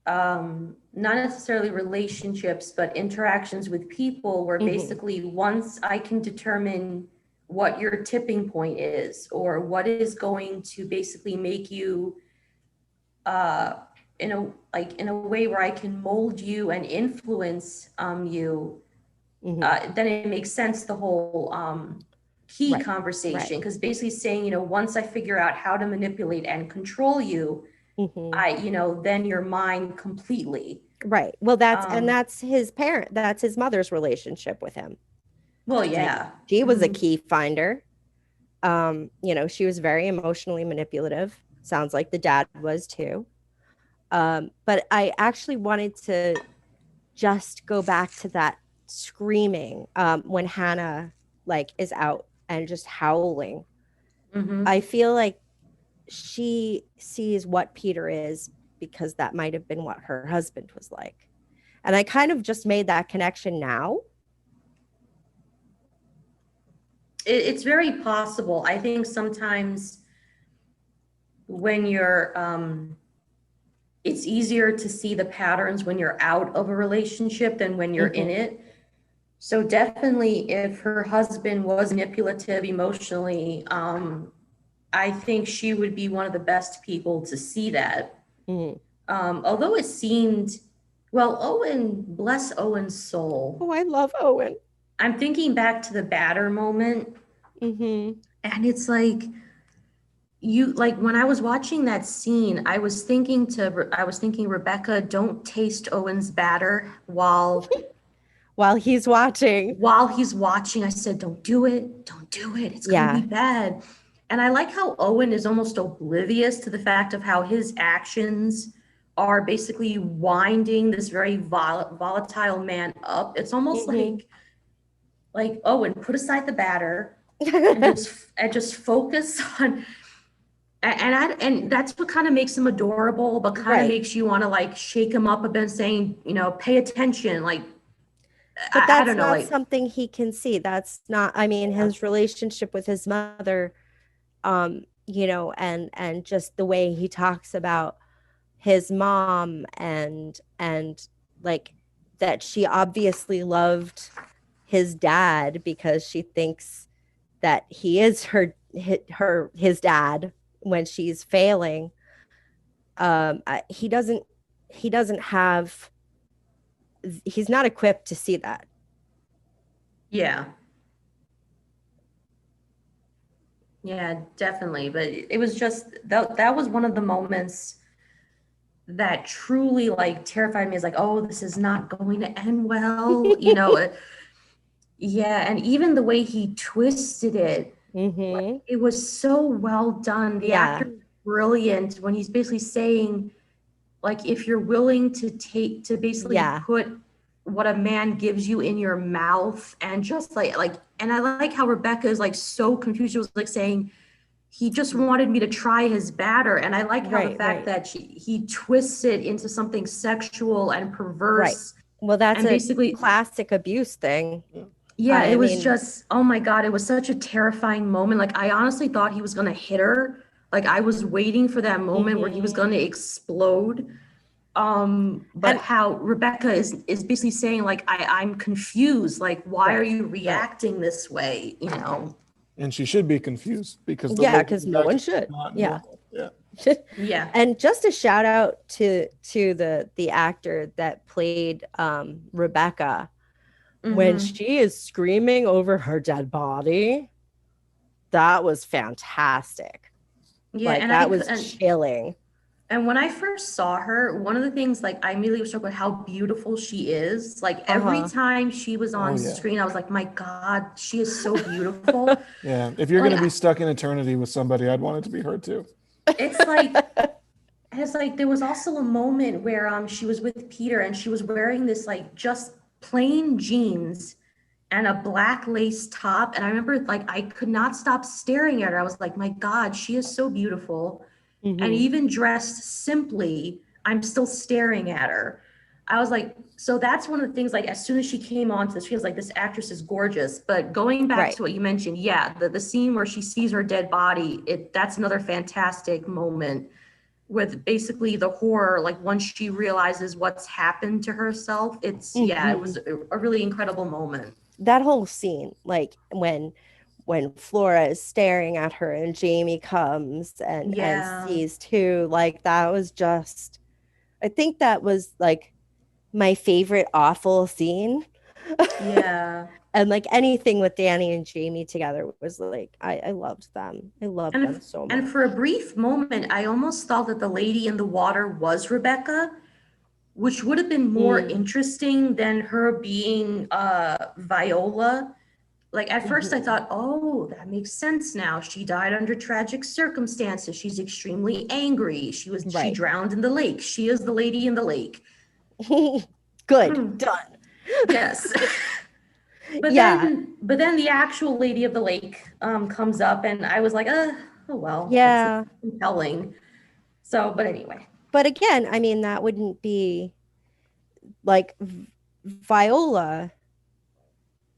not necessarily relationships, but interactions with people, where basically once I can determine what your tipping point is, or what is going to basically make you in a way where I can mold you and influence you, then it makes sense, the whole key conversation, because basically saying, once I figure out how to manipulate and control you, then you're mine completely. Right. Well, that's his parent. That's his mother's relationship with him. Well, yeah. She was a key finder. She was very emotionally manipulative. Sounds like the dad was too. But I actually wanted to just go back to that screaming when Hannah is out and just howling. I feel like she sees what Peter is, because that might have been what her husband was like. And I kind of just made that connection now. It's very possible. I think sometimes when you're it's easier to see the patterns when you're out of a relationship than when you're in it. So definitely, if her husband was manipulative emotionally, I think she would be one of the best people to see that. Although it seemed, well, Owen, bless Owen's soul. Oh, I love Owen. I'm thinking back to the batter moment. And it's like, when I was watching that scene, I was thinking, Rebecca, don't taste Owen's batter while he's watching. I said, don't do it. It's gonna be bad. And I like how Owen is almost oblivious to the fact of how his actions are basically winding this very volatile man up. It's almost like Owen, put aside the batter and just focus on. And that's what kind of makes him adorable, but kind of makes you want to shake him up a bit, saying, pay attention. But that's I don't know, not something he can see. That's not, I mean, his relationship with his mother, and just the way he talks about his mom and that she obviously loved his dad because she thinks that he is his dad when she's failing. He doesn't have, he's not equipped to see that. Yeah, definitely. But it was just that was one of the moments that truly terrified me. It's like, oh, this is not going to end well. Yeah, and even the way he twisted it, it was so well done. The actor was brilliant when he's basically saying, if you're willing to basically put what a man gives you in your mouth, and just and I like how Rebecca is so confused. She was saying, he just wanted me to try his batter. And I like how the Right, fact right. that he twists it into something sexual and perverse. Well, that's And a basically, classic abuse thing. yeah, I it was mean, just, oh my God, it was such a terrifying moment. Like, I honestly thought he was going to hit her. Like, I was waiting for that moment where he was going to explode. But And- how Rebecca is basically saying, like, I'm confused. Like, why are Right, you right. reacting this way? You know? And she should be confused because the Yeah, way because he's no one acting is should. not Yeah. normal. Yeah. Yeah. And just a shout out to the actor that played Rebecca when Mhm. she is screaming over her dead body. That was fantastic. Yeah, Like that was chilling. and when I first saw her, one of the things, like, I immediately was struck with how beautiful she is. Like, every Uh-huh. time she was on Oh, yeah. screen, I was like, my God, she is so beautiful. Yeah. If you're Like, going to be stuck in eternity with somebody, I'd want it to be her too. it's like there was also a moment where she was with Peter and she was wearing this, like, just plain jeans and a black lace top. And I remember, like, I could not stop staring at her. I was like, my God, she is so beautiful. And Mhm. even dressed simply, I'm still staring at her. I was like, so that's one of the things, like, as soon as she came onto this, she was like, this actress is gorgeous. But going back Right. to what you mentioned, yeah, the scene where she sees her dead body, that's another fantastic moment with basically the horror, like, once she realizes what's happened to herself. Yeah, it Mhm. was a really incredible moment. That whole scene, like when Flora is staring at her and Jamie comes and Yeah, sees too, like that was just, I think that was like my favorite awful scene. yeah. And like anything with Danny and Jamie together was like I loved them. I loved them And so and much. for a brief moment, I almost thought that the lady in the water was Rebecca, which would have been more Mm. interesting than her being Viola. Like, at first I Mhm. thought, oh, that makes sense now. She died under tragic circumstances. She's extremely angry. She Right. drowned in the lake. She is the lady in the lake. Good. Done. Yes. But Yeah. then the actual lady of the lake comes up, and I was like, oh well, that's Yeah. compelling. So, but anyway. But again, I mean that wouldn't be like Viola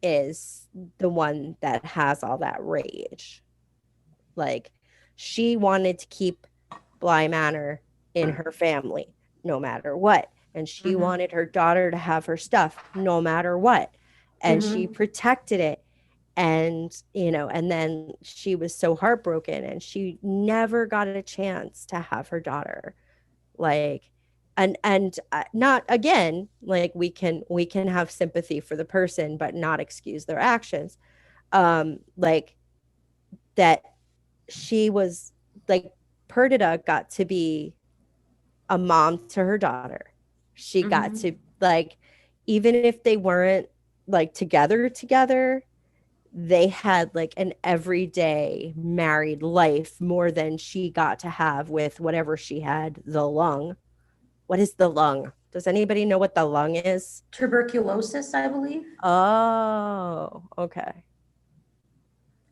is the one that has all that rage. Like she wanted to keep Bly Manor in her family no matter what. And she Mhm. wanted her daughter to have her stuff no matter what. And she Mhm. protected it. And, you know, and then she was so heartbroken and she never got a chance to have her daughter. Like, and not again, like we can have sympathy for the person, but not excuse their actions. Like that she was like Perdita got to be a mom to her daughter. She got Mhm. to like even if they weren't like together, they had like an everyday married life more than she got to have with whatever she had, the lung. What is the lung? Does anybody know what the lung is? Tuberculosis, I believe. Oh, okay.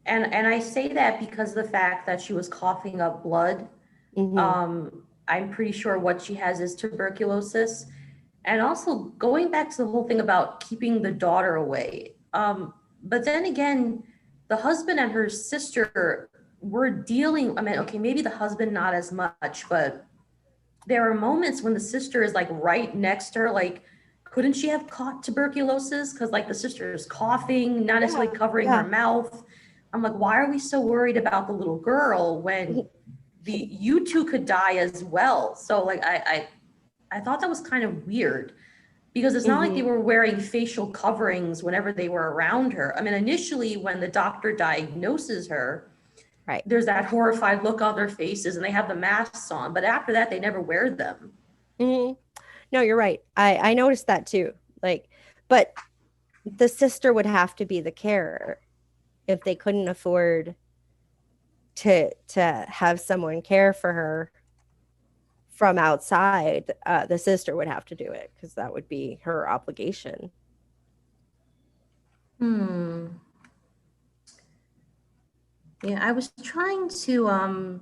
And I say that because of the fact that she was coughing up blood. Hmm. I'm pretty sure what she has is tuberculosis. And also going back to the whole thing about keeping the daughter away. But then again, the husband and her sister were dealing, I mean, okay, maybe the husband not as much, but there are moments when the sister is like right next to her, like, couldn't she have caught tuberculosis? Because, like, the sister is coughing, not necessarily covering her Yeah. mouth. I'm like, why are we so worried about the little girl when you two could die as well? So, like, I thought that was kind of weird because it's not like they Hmm. were wearing facial coverings whenever they were around her. I mean, initially when the doctor diagnoses her, Right. there's that horrified look on their faces and they have the masks on, but after that they never wear them. Hmm. No, you're right. I noticed that too. Like, but the sister would have to be the carer if they couldn't afford to have someone care for her from outside. The sister would have to do it because that would be her obligation. Yeah, I was trying to,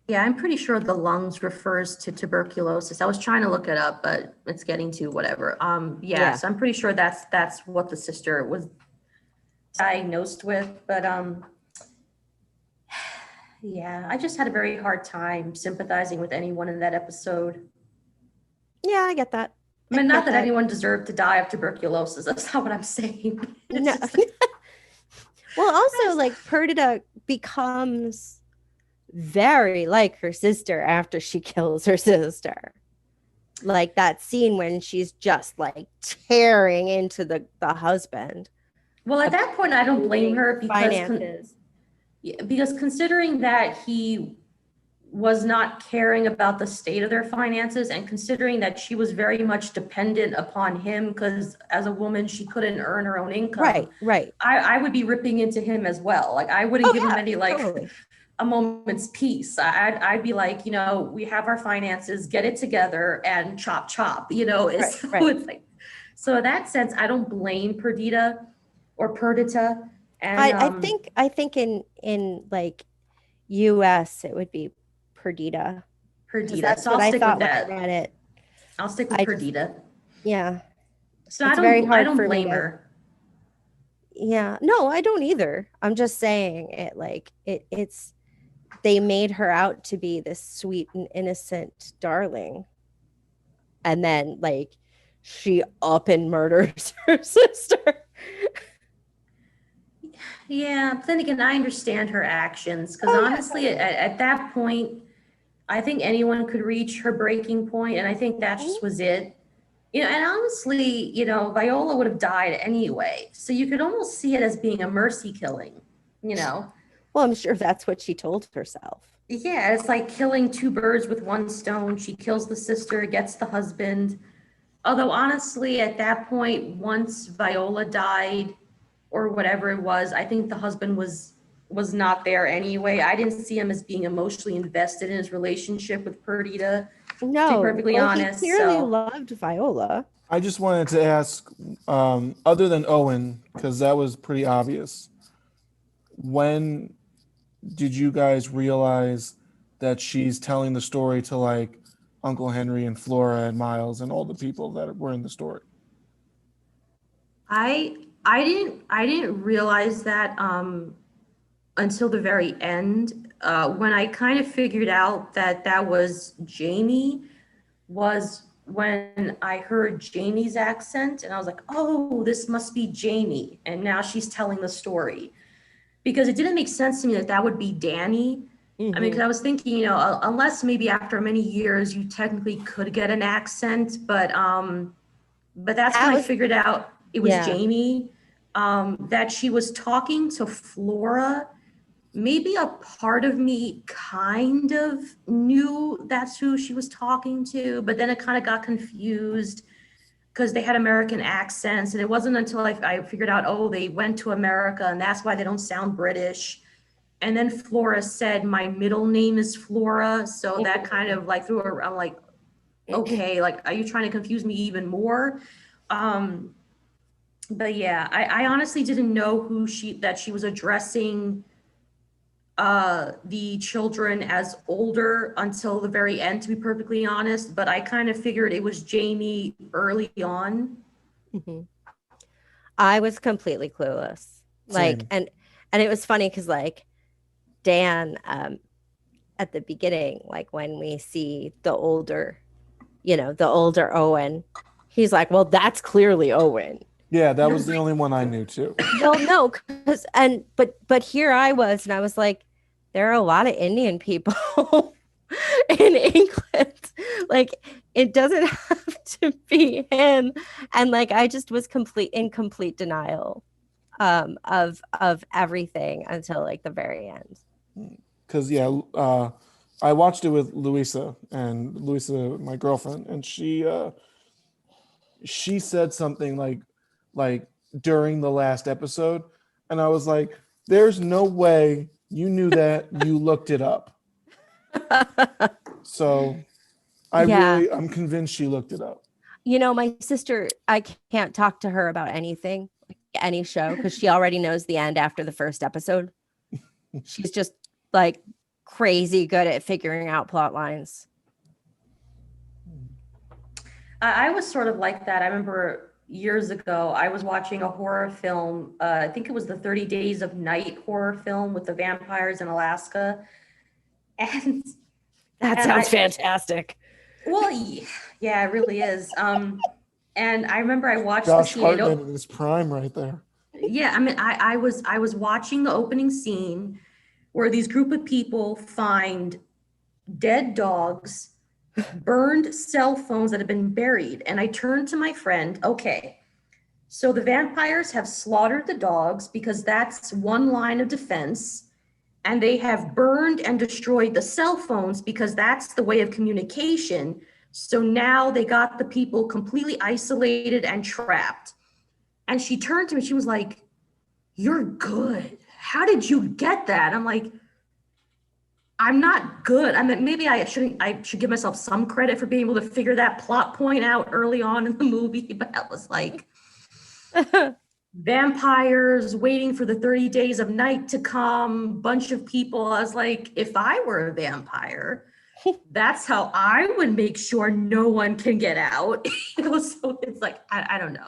yeah, I'm pretty sure the lungs refers to tuberculosis. I was trying to look it up, but it's getting to whatever. Yeah, Yeah. so I'm pretty sure that's what the sister was diagnosed with, but yeah, I just had a very hard time sympathizing with anyone in that episode. Yeah, I get that. I mean, not get that anyone deserved to die of tuberculosis. That's not what I'm saying. It's No. just like, Well, also like Perdita becomes very like her sister after she kills her sister. Like that scene when she's just like tearing into the husband. well, at that point, I don't blame her Finances. because considering that he was not caring about the state of their finances, and considering that she was very much dependent upon him because as a woman she couldn't earn her own income. Right. I would be ripping into him as well. Like I wouldn't give him any like totally. a moment's peace. I'd be like, you know, we have our finances, get it together and chop chop, you know. It's, Right. it's like, so in that sense I don't blame Perdita. And I think in like US it would be Perdita. 'Cause Perdita. That's So what I'll I stick thought with when I that. read it. I'll stick with I just- Perdita. Yeah. So It's very I hard don't for me blame to- her. Yeah. No, I don't either. I'm just saying it like it's they made her out to be this sweet and innocent darling. And then like she up and murders her sister. Yeah, but then again, I understand her actions because honestly, at that point, I think anyone could reach her breaking point, and I think that just was it. You know, and honestly, you know, Viola would have died anyway, so you could almost see it as being a mercy killing. You know, Well, I'm sure that's what she told herself. yeah, it's like killing two birds with one stone. She kills the sister, gets the husband. Although honestly, at that point, once Viola died, or whatever it was, I think the husband was not there anyway. I didn't see him as being emotionally invested in his relationship with Perdita, to No, be perfectly well, honest. he clearly So loved Viola. I just wanted to ask, other than Owen, because that was pretty obvious. When did you guys realize that she's telling the story to like Uncle Henry and Flora and Miles and all the people that were in the story? I didn't realize that until the very end. When I kind of figured out that that was Jamie was when I heard Jamie's accent, and I was like, oh, this must be Jamie, and now she's telling the story. Because it didn't make sense to me that that would be Danny. I mean, because I was thinking, you know, unless maybe after many years you technically could get an accent, but that's That when I was- figured out it was Yeah. Jamie. That she was talking to Flora. Maybe a part of me kind of knew that's who she was talking to, but then it kind of got confused because they had American accents, and it wasn't until I figured out, oh, they went to America, and that's why they don't sound British. And then Flora said, my middle name is Flora, so that kind of like threw her. I'm like, okay, like, are you trying to confuse me even more? But yeah, I honestly didn't know that she was addressing the children as older until the very end, to be perfectly honest, but I kind of figured it was Jamie early on. I was completely clueless. Like, Same. and it was funny because like Dan at the beginning, like when we see the older Owen, he's like, well, that's clearly Owen. Yeah, that was the only one I knew too. Well, no, but here I was, and I was like, there are a lot of Indian people in England. Like, it doesn't have to be him. And like, I just was in complete denial of everything until like the very end. Because I watched it with Luisa, my girlfriend, and she said something like during the last episode, and I was like, there's no way you knew that. You looked it up. So I'm convinced she looked it up. You know, my sister, I can't talk to her about anything, like any show, because she already knows the end after the first episode. She's just like crazy good at figuring out plot lines. I was sort of like that. I remember years ago, I was watching a horror film. I think it was the 30 Days of Night horror film with the vampires in Alaska. And That sounds fantastic. well, yeah, it really is. And I remember I watched Josh the scene. Hartnett in his prime right there. Yeah, I mean, I was watching the opening scene where these group of people find dead dogs, burned cell phones that have been buried. And I turned to my friend, okay, so the vampires have slaughtered the dogs because that's one line of defense. And they have burned and destroyed the cell phones because that's the way of communication. So now they got the people completely isolated and trapped. And she turned to me, she was like, "You're good. How did you get that?" I'm like, I'm not good. I mean, maybe I should give myself some credit for being able to figure that plot point out early on in the movie, but that was like vampires waiting for the 30 days of night to come, bunch of people. I was like, if I were a vampire, that's how I would make sure no one can get out. So it's like, I don't know.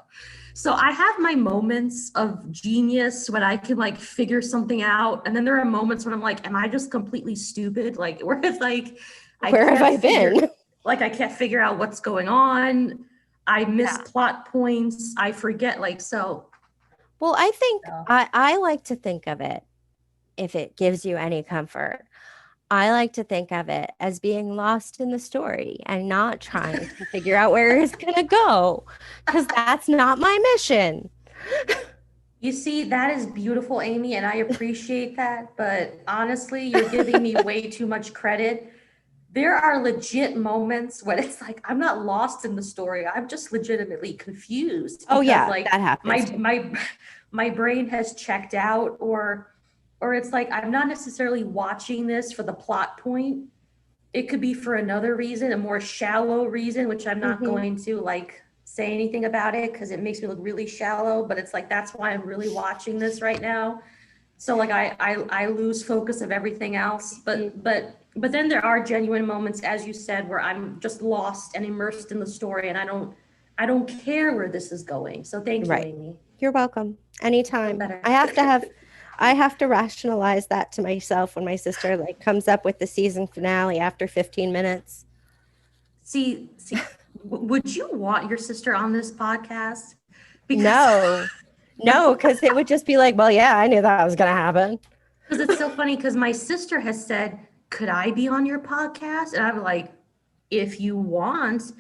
So I have my moments of genius when I can like figure something out. And then there are moments when I'm like, am I just completely stupid? Like, where it's like, Where have I been? Like, I can't figure out what's going on. I miss plot points. I forget, like, so. Well, I think I like to think of it, if it gives you any comfort, I like to think of it as being lost in the story and not trying to figure out where it's going to go, because that's not my mission. You see, that is beautiful, Amy, and I appreciate that. But honestly, you're giving me way too much credit. There are legit moments when it's like, I'm not lost in the story. I'm just legitimately confused. Oh yeah, like, that happens. My brain has checked out, or it's like, I'm not necessarily watching this for the plot point. It could be for another reason, a more shallow reason, which I'm not going to like say anything about it because it makes me look really shallow, but it's like, that's why I'm really watching this right now. So like I lose focus of everything else, but then there are genuine moments, as you said, where I'm just lost and immersed in the story, and I don't care where this is going. So thank you, Amy. You're welcome. Anytime. I have to rationalize that to myself when my sister like comes up with the season finale after 15 minutes. See, would you want your sister on this podcast? Because No, because it would just be like, well, yeah, I knew that was going to happen. Because it's so funny, because my sister has said, could I be on your podcast? And I'm like, if you want.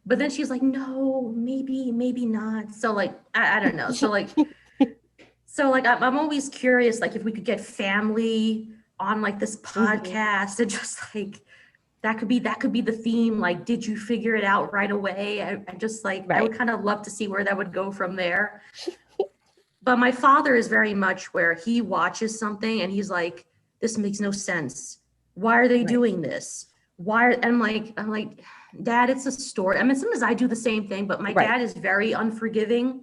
But then she's like, no, maybe not. So like, I don't know. So like, I'm always curious, like if we could get family on like this podcast and just like, that could be the theme. Like, did you figure it out right away? I just like, I would kind of love to see where that would go from there. But my father is very much where he watches something and he's like, this makes no sense. Why are they doing this? I'm like, Dad, it's a story. I mean, sometimes I do the same thing, but my dad is very unforgiving.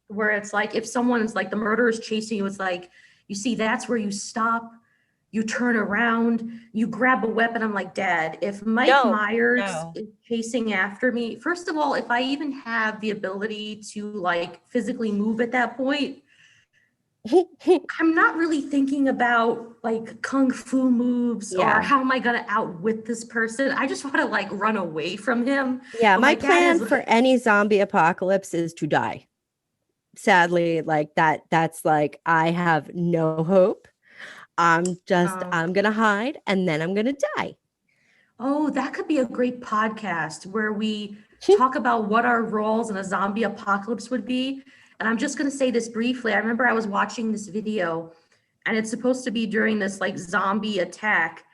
Where it's like, if someone is like, the murderer is chasing you, it's like, you see, that's where you stop, you turn around, you grab a weapon. I'm like, Dad, if Mike Myers is chasing after me, first of all, if I even have the ability to like physically move at that point, I'm not really thinking about like kung fu moves or how am I going to outwit this person. I just want to like run away from him. Yeah, my plan for any zombie apocalypse is to die. Sadly, like that's like, I have no hope. I'm going to hide and then I'm going to die. Oh, that could be a great podcast where we talk about what our roles in a zombie apocalypse would be. And I'm just going to say this briefly. I remember I was watching this video and it's supposed to be during this like zombie attack.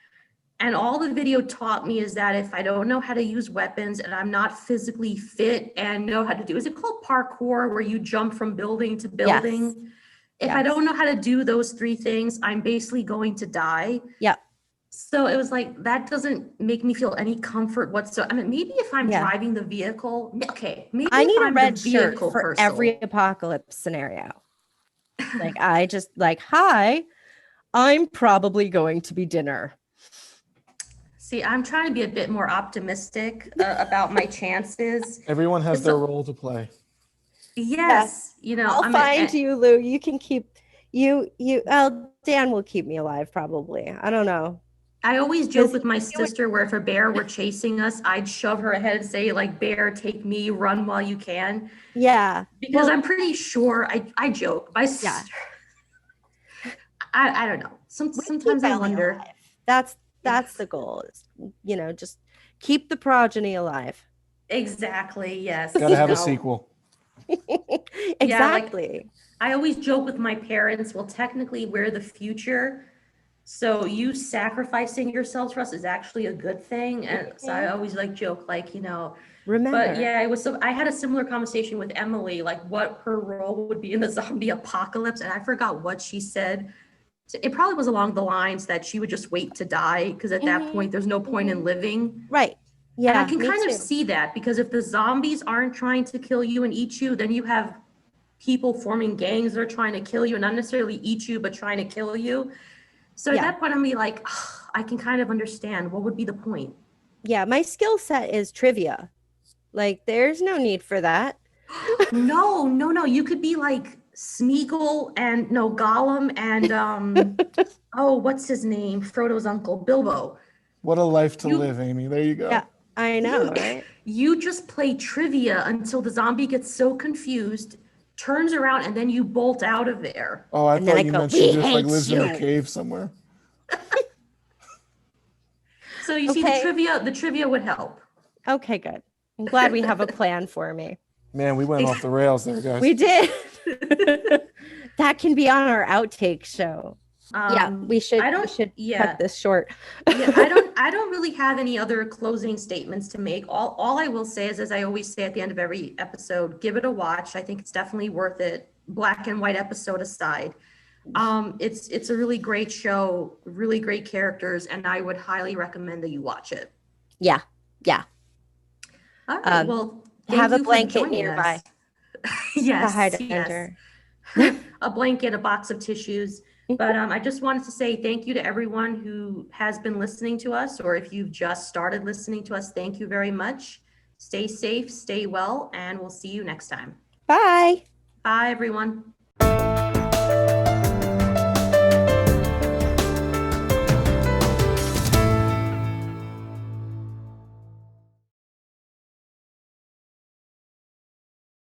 And all the video taught me is that if I don't know how to use weapons and I'm not physically fit and know how to do, is it called parkour, where you jump from building to building? Yes. If I don't know how to do those three things, I'm basically going to die. Yep. So it was like, that doesn't make me feel any comfort whatsoever. I mean, maybe if I'm driving the vehicle, maybe I need a red shirt for person. Every apocalypse scenario. Like, I just like, hi, I'm probably going to be dinner. See, I'm trying to be a bit more optimistic about my chances. Everyone has So- their role to play. Yes, you know, I'll I'm find you, Lou. You can keep Dan will keep me alive probably. I don't know. I always joke with my you would- sister where if a bear were chasing us, I'd shove her ahead and say, like, bear, take me, run while you can. Yeah. Because Well, I'm pretty sure, I joke. My Yeah. sister, I don't know. we Sometimes keep I Ellie wonder. alive. That's Yes. the goal. Is, just keep the progeny alive. Exactly, yes. Got to have you a know. sequel. Exactly. I always joke with my parents, well, technically, we're the future. So you sacrificing yourselves for us is actually a good thing. And so I always like joke, like, you know, Remember. but yeah, it was so I had a similar conversation with Emily, like what her role would be in the zombie apocalypse. And I forgot what she said. So it probably was along the lines that she would just wait to die because at that point, there's no point in living. Right. Yeah. And I can me kind too. of see that because if the zombies aren't trying to kill you and eat you, then you have people forming gangs that are trying to kill you and not necessarily eat you, but trying to kill you. So at Yeah. that point, I'm be like, I can kind of understand what would be the point. Yeah, my skill set is trivia. Like, there's no need for that. No. You could be like Smeagol and no Gollum and oh, what's his name? Frodo's uncle, Bilbo. What a life to You- live, Amy. There you go. Yeah, I know, right? You just play trivia until the zombie gets so confused, turns around, and then you bolt out of there. Oh, I And then thought I you go, meant "We she just like hate lives in a you." cave somewhere. So you see, Okay. the trivia would help. Okay, good. I'm glad we have a plan for me. Man, we went off the rails there, guys. We did. That can be on our outtake show. Yeah, we should. I We don't- should yeah. cut this short. Yeah, I don't really have any other closing statements to make. All I will say is, as I always say at the end of every episode, give it a watch. I think it's definitely worth it. Black and white episode aside. It's a really great show, really great characters, and I would highly recommend that you watch it. Yeah. All right, well, Have thank a you for blanket joining nearby. us. Yes, To hide yes. under. A blanket, a box of tissues. But I just wanted to say thank you to everyone who has been listening to us, or if you've just started listening to us, thank you very much. Stay safe, stay well, and we'll see you next time. Bye. Bye, everyone.